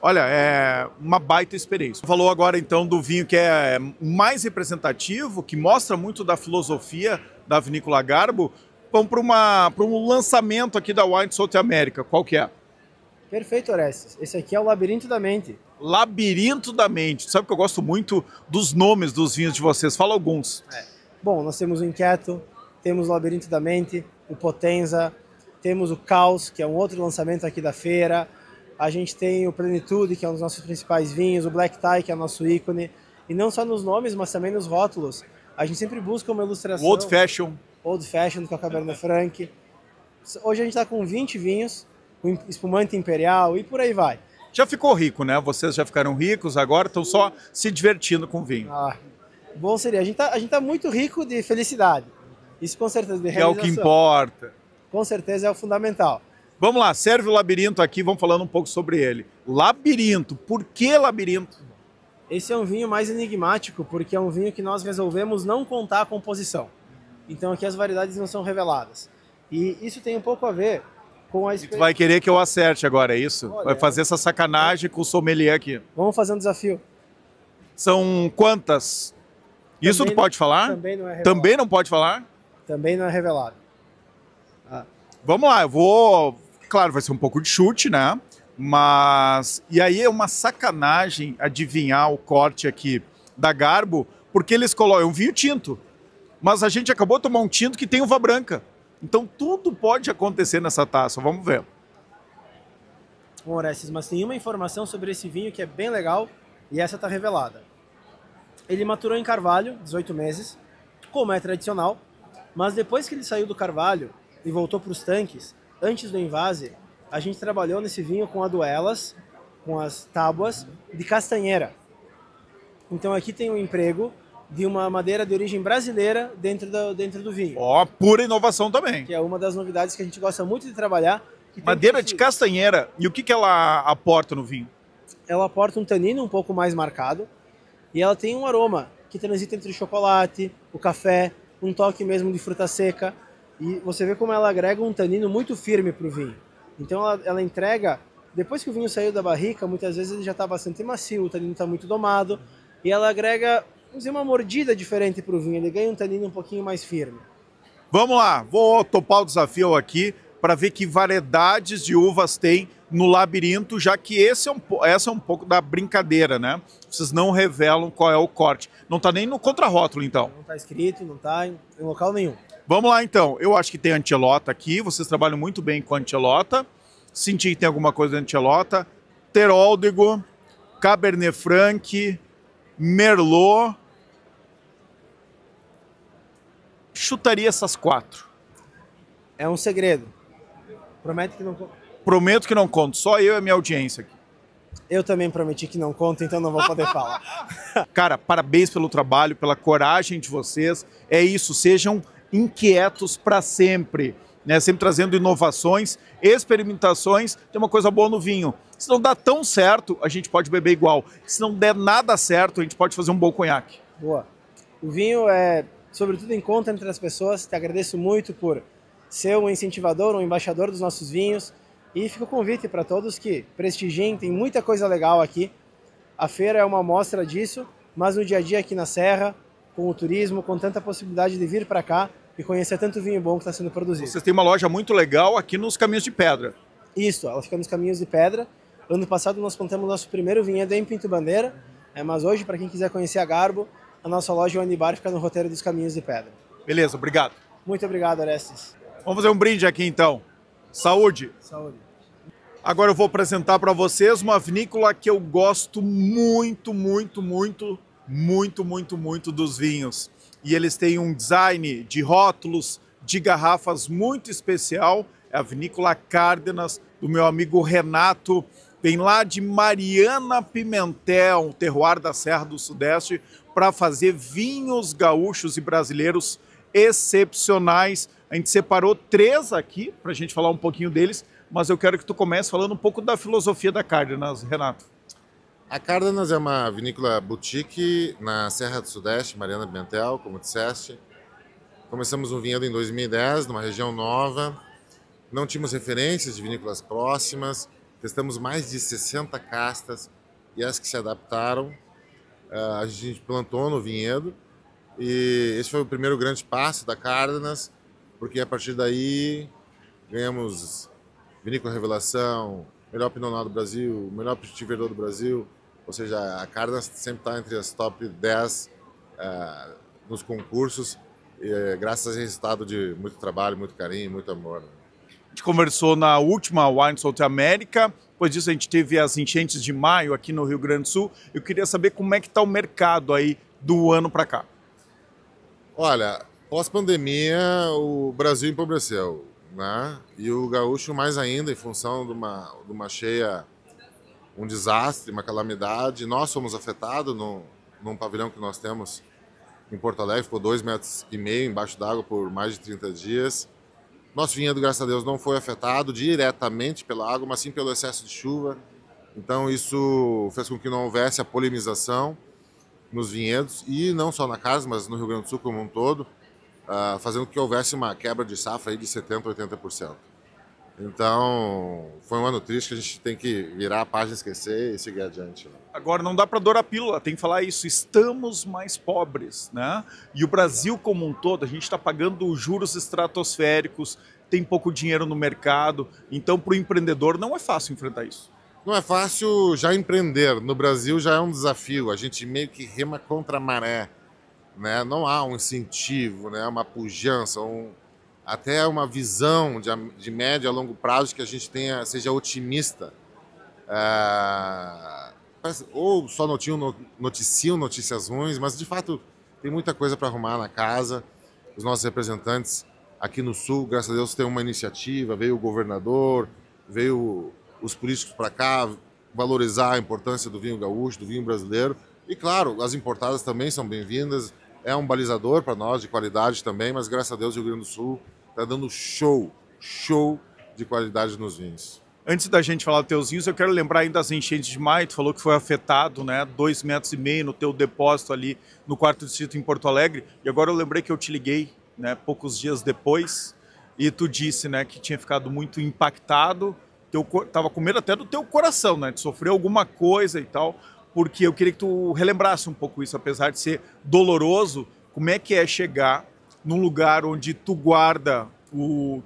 Olha, é uma baita experiência. Falou agora então do vinho que é mais representativo, que mostra muito da filosofia da Vinícola Garbo. Vamos para um lançamento aqui da Wine South America. Qual que é? Perfeito, Orestes. Esse aqui é o Labirinto da Mente. Labirinto da Mente. Sabe que eu gosto muito dos nomes dos vinhos de vocês. Fala alguns. Bom, nós temos o Inquieto, temos o Labirinto da Mente, o Potenza, temos o Caos, que é um outro lançamento aqui da feira. A gente tem o Plenitude, que é um dos nossos principais vinhos, o Black Tie, que é o nosso ícone. E não só nos nomes, mas também nos rótulos. A gente sempre busca uma ilustração. Old Fashion. Old Fashion, com a Cabernet Franc. Hoje a gente está com 20 vinhos, com espumante imperial e por aí vai. Já ficou rico, né? Vocês já ficaram ricos, agora estão só se divertindo com vinho. Bom seria. A gente tá muito rico de felicidade. Isso com certeza, de realização. Que é o que importa. Com certeza é o fundamental. Vamos lá, serve o labirinto aqui, vamos falando um pouco sobre ele. Labirinto, por que labirinto? Esse é um vinho mais enigmático, porque é um vinho que nós resolvemos não contar a composição. Então aqui as variedades não são reveladas. E isso tem um pouco a ver com a experiência. Tu vai querer que eu acerte agora, é isso? Olha, vai fazer essa sacanagem com o sommelier aqui. Vamos fazer um desafio. São quantas? Isso tu pode falar? Também não é revelado. Também não pode falar? Também não é revelado. Vamos lá, eu vou... Claro, vai ser um pouco de chute, né? Mas... E aí é uma sacanagem adivinhar o corte aqui da Garbo, porque eles colocam um vinho tinto. Mas a gente acabou de tomar um tinto que tem uva branca. Então tudo pode acontecer nessa taça, vamos ver. Bom, Orestes, mas tem uma informação sobre esse vinho que é bem legal e essa está revelada. Ele maturou em carvalho, 18 meses, como é tradicional, mas depois que ele saiu do carvalho e voltou para os tanques, antes do envase, a gente trabalhou nesse vinho com aduelas, com as tábuas de castanheira. Então aqui tem um emprego de uma madeira de origem brasileira dentro do vinho. Ó, pura inovação também. Que é uma das novidades que a gente gosta muito de trabalhar. Madeira de castanheira. E o que ela aporta no vinho? Ela aporta um tanino um pouco mais marcado e ela tem um aroma que transita entre o chocolate, o café, um toque mesmo de fruta seca. E você vê como ela agrega um tanino muito firme para o vinho. Então ela entrega, depois que o vinho saiu da barrica, muitas vezes ele já está bastante macio, o tanino está muito domado, e ela agrega, vamos dizer, uma mordida diferente para o vinho, ele ganha um tanino um pouquinho mais firme. Vamos lá, vou topar o desafio aqui para ver que variedades de uvas tem no labirinto, já que essa é um pouco da brincadeira, né? Vocês não revelam qual é o corte. Não está nem no contrarótulo, então. Não está escrito, não está em local nenhum. Vamos lá, então. Eu acho que tem Antelota aqui. Vocês trabalham muito bem com Antelota. Senti que tem alguma coisa de Antelota. Teróldego, Cabernet Franc, Merlot. Chutaria essas 4. É um segredo. Prometo que não conto. Prometo que não conto. Só eu e a minha audiência aqui. Eu também prometi que não conto, então não vou poder falar. Cara, parabéns pelo trabalho, pela coragem de vocês. É isso, sejam inquietos para sempre, né? Sempre trazendo inovações, experimentações. Tem uma coisa boa no vinho. Se não dá tão certo, a gente pode beber igual. Se não der nada certo, a gente pode fazer um bom conhaque. Boa. O vinho é, sobretudo, encontro entre as pessoas. Te agradeço muito por ser um incentivador, um embaixador dos nossos vinhos. E fica o convite para todos que prestigiem, tem muita coisa legal aqui. A feira é uma amostra disso, mas no dia a dia aqui na Serra, com o turismo, com tanta possibilidade de vir para cá e conhecer tanto vinho bom que está sendo produzido. Vocês têm uma loja muito legal aqui nos Caminhos de Pedra. Isso, ela fica nos Caminhos de Pedra. Ano passado nós plantamos nosso primeiro vinhedo em Pinto Bandeira, mas hoje, para quem quiser conhecer a Garbo, a nossa loja Wine Bar fica no roteiro dos Caminhos de Pedra. Beleza, obrigado. Muito obrigado, Orestes. Vamos fazer um brinde aqui então. Saúde. Saúde. Agora eu vou apresentar para vocês uma vinícola que eu gosto muito dos vinhos. E eles têm um design de rótulos, de garrafas muito especial. É a Vinícola Cárdenas, do meu amigo Renato. Vem lá de Mariana Pimentel, um terroir da Serra do Sudeste, para fazer vinhos gaúchos e brasileiros excepcionais. A gente separou 3 aqui para a gente falar um pouquinho deles, mas eu quero que tu comece falando um pouco da filosofia da Cárdenas, Renato. A Cárdenas é uma vinícola boutique na Serra do Sudeste, Mariana Pimentel, como disseste. Começamos um vinhedo em 2010, numa região nova. Não tínhamos referências de vinícolas próximas. Testamos mais de 60 castas e as que se adaptaram, a gente plantou no vinhedo. E esse foi o primeiro grande passo da Cárdenas, porque a partir daí ganhamos Vinícola Revelação, melhor Pinot Noir do Brasil, melhor Petit Verdot do Brasil. Ou seja, a Cárdenas sempre está entre as top 10 nos concursos, graças a resultado de muito trabalho, muito carinho, muito amor. A gente conversou na última Wine South America, depois disso a gente teve as enchentes de maio aqui no Rio Grande do Sul. Eu queria saber como é que está o mercado aí do ano para cá. Olha, pós-pandemia o Brasil empobreceu, né? E o gaúcho mais ainda em função de uma cheia, um desastre, uma calamidade. Nós fomos afetados num pavilhão que nós temos em Porto Alegre, ficou 2,5 metros embaixo d'água por mais de 30 dias. Nosso vinhedo, graças a Deus, não foi afetado diretamente pela água, mas sim pelo excesso de chuva. Então isso fez com que não houvesse a polinização nos vinhedos, e não só na casa, mas no Rio Grande do Sul como um todo, fazendo com que houvesse uma quebra de safra aí de 70%, 80%. Então, foi um ano triste que a gente tem que virar a página, esquecer e seguir adiante. Né? Agora, não dá para dourar a pílula, tem que falar isso, estamos mais pobres, né? E o Brasil como um todo, a gente está pagando juros estratosféricos, tem pouco dinheiro no mercado, então para o empreendedor não é fácil enfrentar isso. Não é fácil já empreender, no Brasil já é um desafio, a gente meio que rema contra a maré, né? Não há um incentivo, né? Uma pujança, até uma visão de médio a longo prazo que a gente seja otimista. Ou só noticiam notícias ruins, mas de fato tem muita coisa para arrumar na casa. Os nossos representantes aqui no Sul, graças a Deus, têm uma iniciativa, veio o governador, veio os políticos para cá valorizar a importância do vinho gaúcho, do vinho brasileiro. E claro, as importadas também são bem-vindas, é um balizador para nós de qualidade também, mas graças a Deus o Rio Grande do Sul está dando show de qualidade nos vinhos. Antes da gente falar dos teus vinhos, eu quero lembrar ainda das enchentes de maio. Tu falou que foi afetado, né? 2,5 metros no teu depósito ali no 4º distrito em Porto Alegre. E agora eu lembrei que eu te liguei, né, poucos dias depois, e tu disse, né, que tinha ficado muito impactado. Tava com medo até do teu coração, né? De sofrer alguma coisa e tal. Porque eu queria que tu relembrasse um pouco isso, apesar de ser doloroso. Como é que é chegar num lugar onde tu guarda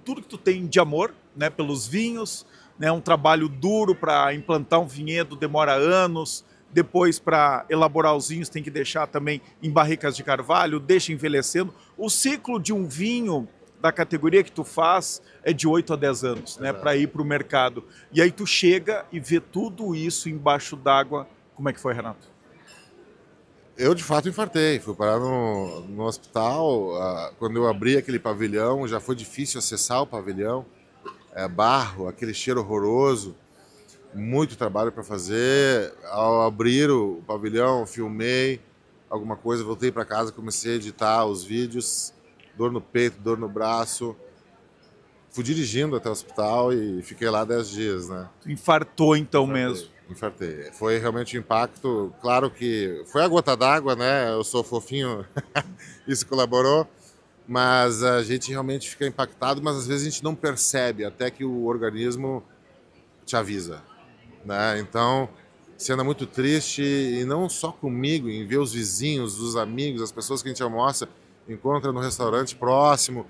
tudo que tu tem de amor, né, pelos vinhos, né, um trabalho duro para implantar um vinhedo, demora anos, depois para elaborar os vinhos tem que deixar também em barricas de carvalho, deixa envelhecendo. O ciclo de um vinho da categoria que tu faz é de 8 a 10 anos, né, para ir para o mercado. E aí tu chega e vê tudo isso embaixo d'água. Como é que foi, Renato? Eu, de fato, infartei. Fui parar no hospital. Quando eu abri aquele pavilhão, já foi difícil acessar o pavilhão. Barro, aquele cheiro horroroso. Muito trabalho para fazer. Ao abrir o pavilhão, filmei alguma coisa, voltei para casa, comecei a editar os vídeos. Dor no peito, dor no braço. Fui dirigindo até o hospital e fiquei lá 10 dias, né? Tu infartou então mesmo? Infartei. Foi realmente um impacto. Claro que foi a gota d'água, né? Eu sou fofinho, isso colaborou. Mas a gente realmente fica impactado, mas às vezes a gente não percebe até que o organismo te avisa, né? Então, cena muito triste, e não só comigo, em ver os vizinhos, os amigos, as pessoas que a gente almoça, encontra no restaurante próximo,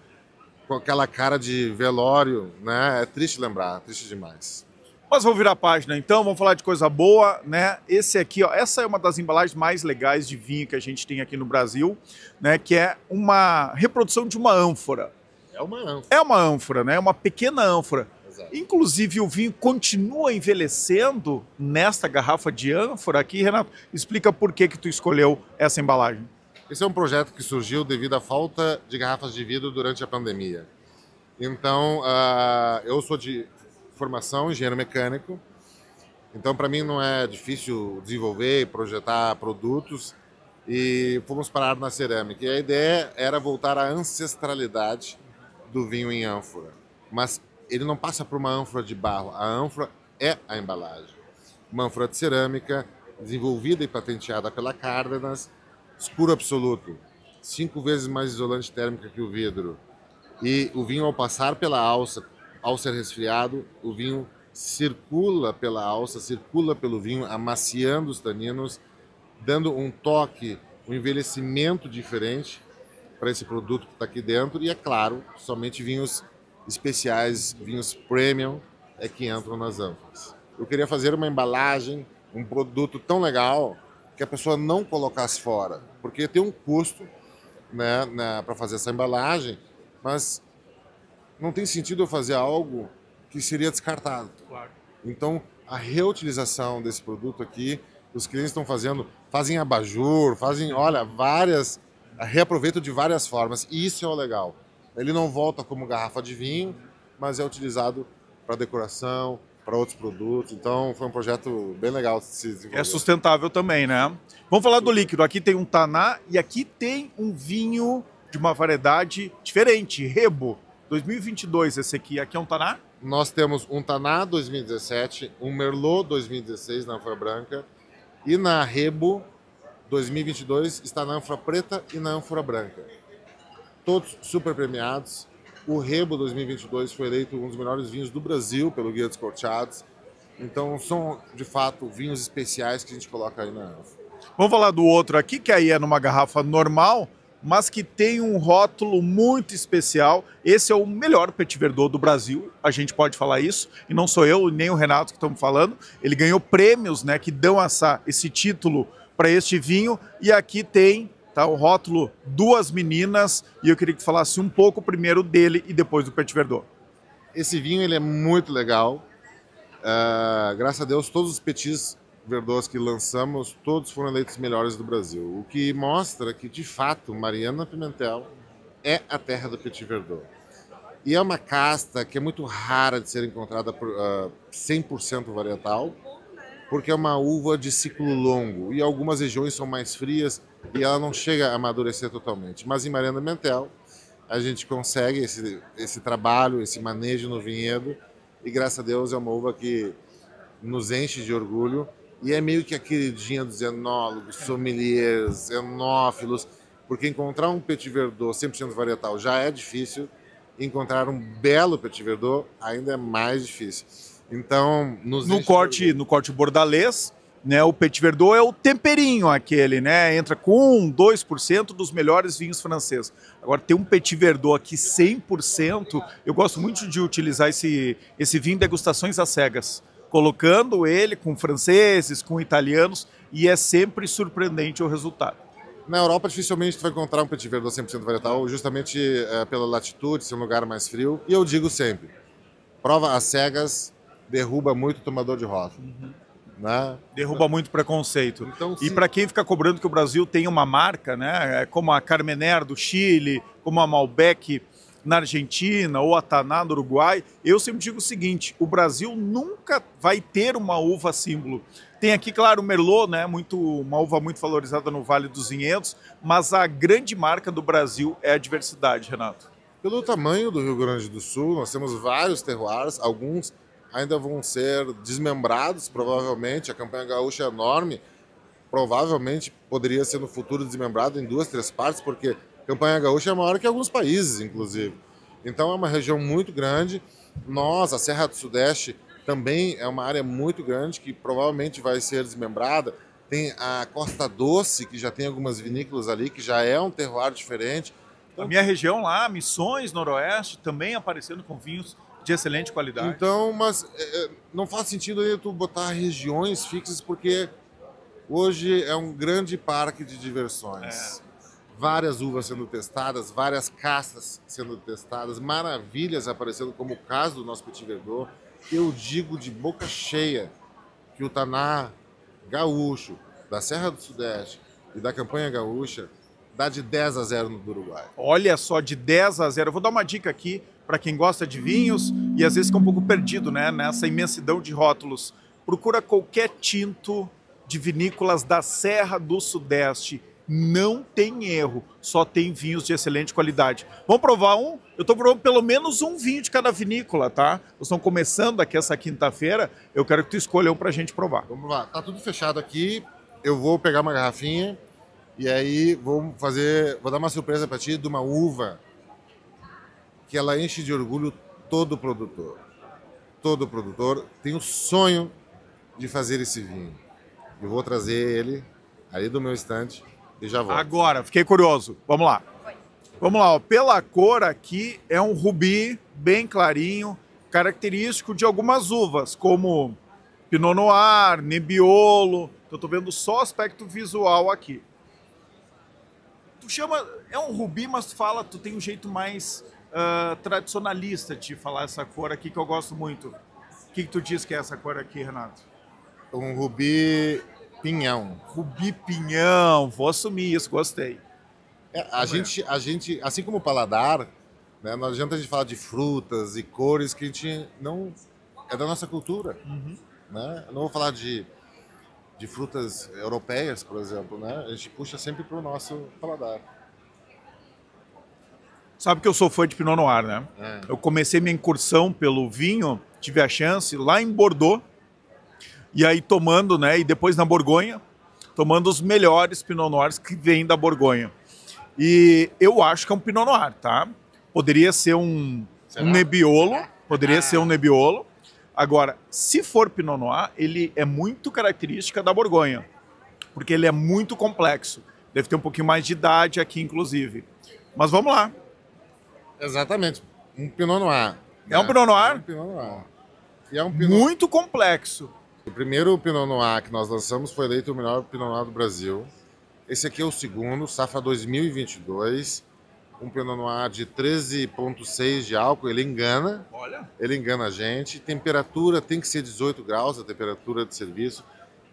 com aquela cara de velório, né? É triste lembrar, triste demais. Mas vamos virar a página então, vamos falar de coisa boa, né? Esse aqui, ó, essa é uma das embalagens mais legais de vinho que a gente tem aqui no Brasil, né? Que é uma reprodução de uma ânfora. É uma ânfora. É uma ânfora, né? Uma pequena ânfora. Exato. Inclusive o vinho continua envelhecendo nesta garrafa de ânfora aqui. Renato, explica por que tu escolheu essa embalagem. Esse é um projeto que surgiu devido à falta de garrafas de vidro durante a pandemia. Então, eu sou de formação engenheiro mecânico, então para mim não é difícil desenvolver e projetar produtos, e fomos parar na cerâmica. E a ideia era voltar à ancestralidade do vinho em ânfora, mas ele não passa por uma ânfora de barro, a ânfora é a embalagem. Uma ânfora de cerâmica desenvolvida e patenteada pela Cárdenas, escuro absoluto, 5 vezes mais isolante térmica que o vidro. E o vinho, ao passar pela alça, ao ser resfriado, o vinho circula pela alça, circula pelo vinho, amaciando os taninos, dando um toque, um envelhecimento diferente para esse produto que está aqui dentro. E, é claro, somente vinhos especiais, vinhos premium, é que entram nas ânforas. Eu queria fazer uma embalagem, um produto tão legal que a pessoa não colocasse fora, porque tem um custo, né, para fazer essa embalagem, mas não tem sentido eu fazer algo que seria descartado. Claro. Então, a reutilização desse produto aqui, os clientes estão fazem abajur, fazem, olha, reaproveitam de várias formas, e isso é o legal. Ele não volta como garrafa de vinho, mas é utilizado para decoração, para outros produtos. Então, foi um projeto bem legal de se desenvolver. É sustentável também, né? Vamos falar do líquido. Aqui tem um Taná e aqui tem um vinho de uma variedade diferente, Rebo, 2022. Esse aqui é um Taná? Nós temos um Taná 2017, um Merlot 2016 na ânfora branca, e na Rebo 2022 está na ânfora preta e na ânfora branca. Todos super premiados. O Rebo 2022 foi eleito um dos melhores vinhos do Brasil pelo Guia dos Corteados. Então são, de fato, vinhos especiais que a gente coloca aí na ânfora. Vamos falar do outro aqui, que aí é numa garrafa normal, mas que tem um rótulo muito especial. Esse é o melhor Petit Verdot do Brasil, a gente pode falar isso, e não sou eu nem o Renato que estamos falando. Ele ganhou prêmios, né, que dão esse título para este vinho, e aqui tem o rótulo Duas Meninas, e eu queria que tu falasse um pouco primeiro dele e depois do Petit Verdot. Esse vinho ele é muito legal. Graças a Deus, todos os Petits Verdots que lançamos, todos foram eleitos melhores do Brasil. O que mostra que, de fato, Mariana Pimentel é a terra do Petit Verdot. E é uma casta que é muito rara de ser encontrada por 100% varietal, porque é uma uva de ciclo longo, e algumas regiões são mais frias e ela não chega a amadurecer totalmente. Mas em Mariana Pimentel a gente consegue esse trabalho, esse manejo no vinhedo, e graças a Deus é uma uva que nos enche de orgulho, e é meio que a queridinha dos enólogos, sommeliers, enófilos, porque encontrar um Petit Verdot 100% varietal já é difícil, encontrar um belo Petit Verdot ainda é mais difícil. Então, no corte bordalês, né, o Petit Verdot é o temperinho aquele, né? Entra com 2% dos melhores vinhos franceses. Agora, tem um Petit Verdot aqui 100%, eu gosto muito de utilizar esse vinho em degustações às cegas, colocando ele com franceses, com italianos, e é sempre surpreendente o resultado. Na Europa, dificilmente tu vai encontrar um Petit Verdot 100% varietal, justamente pela latitude, ser um lugar mais frio. E eu digo sempre, prova às cegas derruba muito o tomador de rótulo. Né? Derruba muito preconceito. Então, e para quem fica cobrando que o Brasil tem uma marca, né, como a Carmener do Chile, como a Malbec na Argentina ou a Taná no Uruguai, eu sempre digo o seguinte, o Brasil nunca vai ter uma uva símbolo. Tem aqui, claro, o Merlot, né, uma uva muito valorizada no Vale dos Vinhedos, mas a grande marca do Brasil é a diversidade, Renato. Pelo tamanho do Rio Grande do Sul, nós temos vários terroirs, alguns ainda vão ser desmembrados, provavelmente. A campanha gaúcha é enorme, provavelmente poderia ser no futuro desmembrado em 2, 3 partes, porque a campanha gaúcha é maior que alguns países, inclusive. Então é uma região muito grande. Nós, a Serra do Sudeste, também é uma área muito grande que provavelmente vai ser desmembrada. Tem a Costa Doce, que já tem algumas vinícolas ali, que já é um terroir diferente. Então, a minha região lá, Missões, Noroeste, também aparecendo com vinhos de excelente qualidade. Então, mas não faz sentido aí tu botar regiões fixas, porque hoje é um grande parque de diversões. Várias uvas sendo testadas, várias castas sendo testadas, maravilhas aparecendo, como o caso do nosso Petit Verdot. Eu digo de boca cheia que o Taná gaúcho, da Serra do Sudeste e da campanha gaúcha, dá de 10-0 no Uruguai. Olha só, de 10-0. Eu vou dar uma dica aqui para quem gosta de vinhos e às vezes fica um pouco perdido, né, nessa imensidão de rótulos. Procura qualquer tinto de vinícolas da Serra do Sudeste. não tem erro, só tem vinhos de excelente qualidade. Vamos provar um? Eu estou provando pelo menos um vinho de cada vinícola, tá? Nós estamos começando aqui essa quinta-feira, eu quero que tu escolha um para a gente provar. Vamos lá, tá tudo fechado aqui, eu vou pegar uma garrafinha e aí vou dar uma surpresa para ti de uma uva que ela enche de orgulho todo produtor. Todo produtor tem o sonho de fazer esse vinho. Eu vou trazer ele aí do meu estante e já volto. Agora, fiquei curioso. Vamos lá. Vamos lá, ó. Pela cor aqui é um rubi bem clarinho, característico de algumas uvas, como Pinot Noir, Nebbiolo. Eu tô vendo só o aspecto visual aqui. Tu chama... É um rubi, mas tu tem um jeito mais tradicionalista de falar essa cor aqui, que eu gosto muito. O que tu diz que é essa cor aqui, Renato? Um rubi pinhão. Rubi pinhão, vou assumir isso, gostei. A gente, assim como o paladar, né, não adianta a gente falar de frutas e cores que a gente não... É da nossa cultura. Né? Eu não vou falar de frutas europeias, por exemplo, né? A gente puxa sempre para o nosso paladar. Sabe que eu sou fã de Pinot Noir, né? Eu comecei minha incursão pelo vinho, tive a chance lá em Bordeaux, e aí tomando, né? E depois na Borgonha, tomando os melhores Pinot Noirs que vêm da Borgonha. E eu acho que é um Pinot Noir, tá? Poderia ser um Nebbiolo, poderia ser um Nebbiolo. Agora, se for Pinot Noir, ele é muito característica da Borgonha, porque ele é muito complexo. Deve ter um pouquinho mais de idade aqui, inclusive. Mas vamos lá. Exatamente. Um Pinot Noir. É um Pinot Noir? É um Pinot Noir. E é um Pinot... Muito complexo. O primeiro Pinot Noir que nós lançamos foi eleito o melhor Pinot Noir do Brasil. Esse aqui é o segundo, safra 2022. Um Pinot Noir de 13,6 de álcool, ele engana. Olha. Ele engana a gente. Temperatura tem que ser 18 graus, a temperatura de serviço.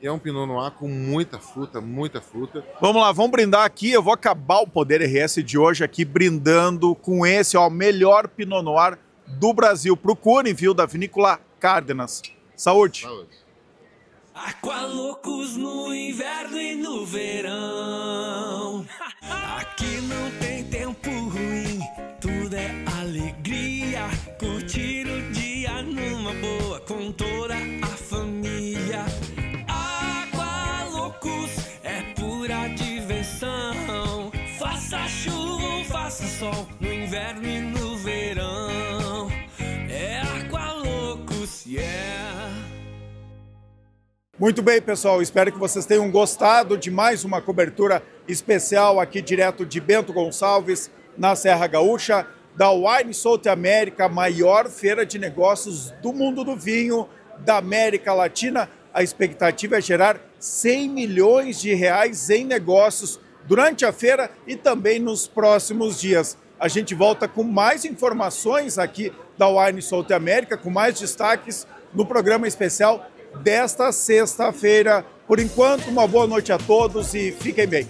E é um Pinot Noir com muita fruta, muita fruta. Vamos lá, vamos brindar aqui. Eu vou acabar o Poder RS de hoje aqui brindando com esse, ó, melhor Pinot Noir do Brasil. Procurem, viu, da Vinícola Cárdenas. Saúde. Saúde. Aqualocos no inverno e no verão. Aqui não tem tempo ruim, tudo é alegria. Curtir o dia numa boa com toda a família. Aqualocos é pura diversão. Faça chuva ou faça sol, no inverno e no verão. É Aqualocos, yeah. Muito bem, pessoal. Espero que vocês tenham gostado de mais uma cobertura especial aqui direto de Bento Gonçalves, na Serra Gaúcha, da Wine South America, a maior feira de negócios do mundo do vinho da América Latina. A expectativa é gerar 100 milhões de reais em negócios durante a feira e também nos próximos dias. A gente volta com mais informações aqui da Wine South America, com mais destaques no programa especial desta sexta-feira. Por enquanto, uma boa noite a todos e fiquem bem.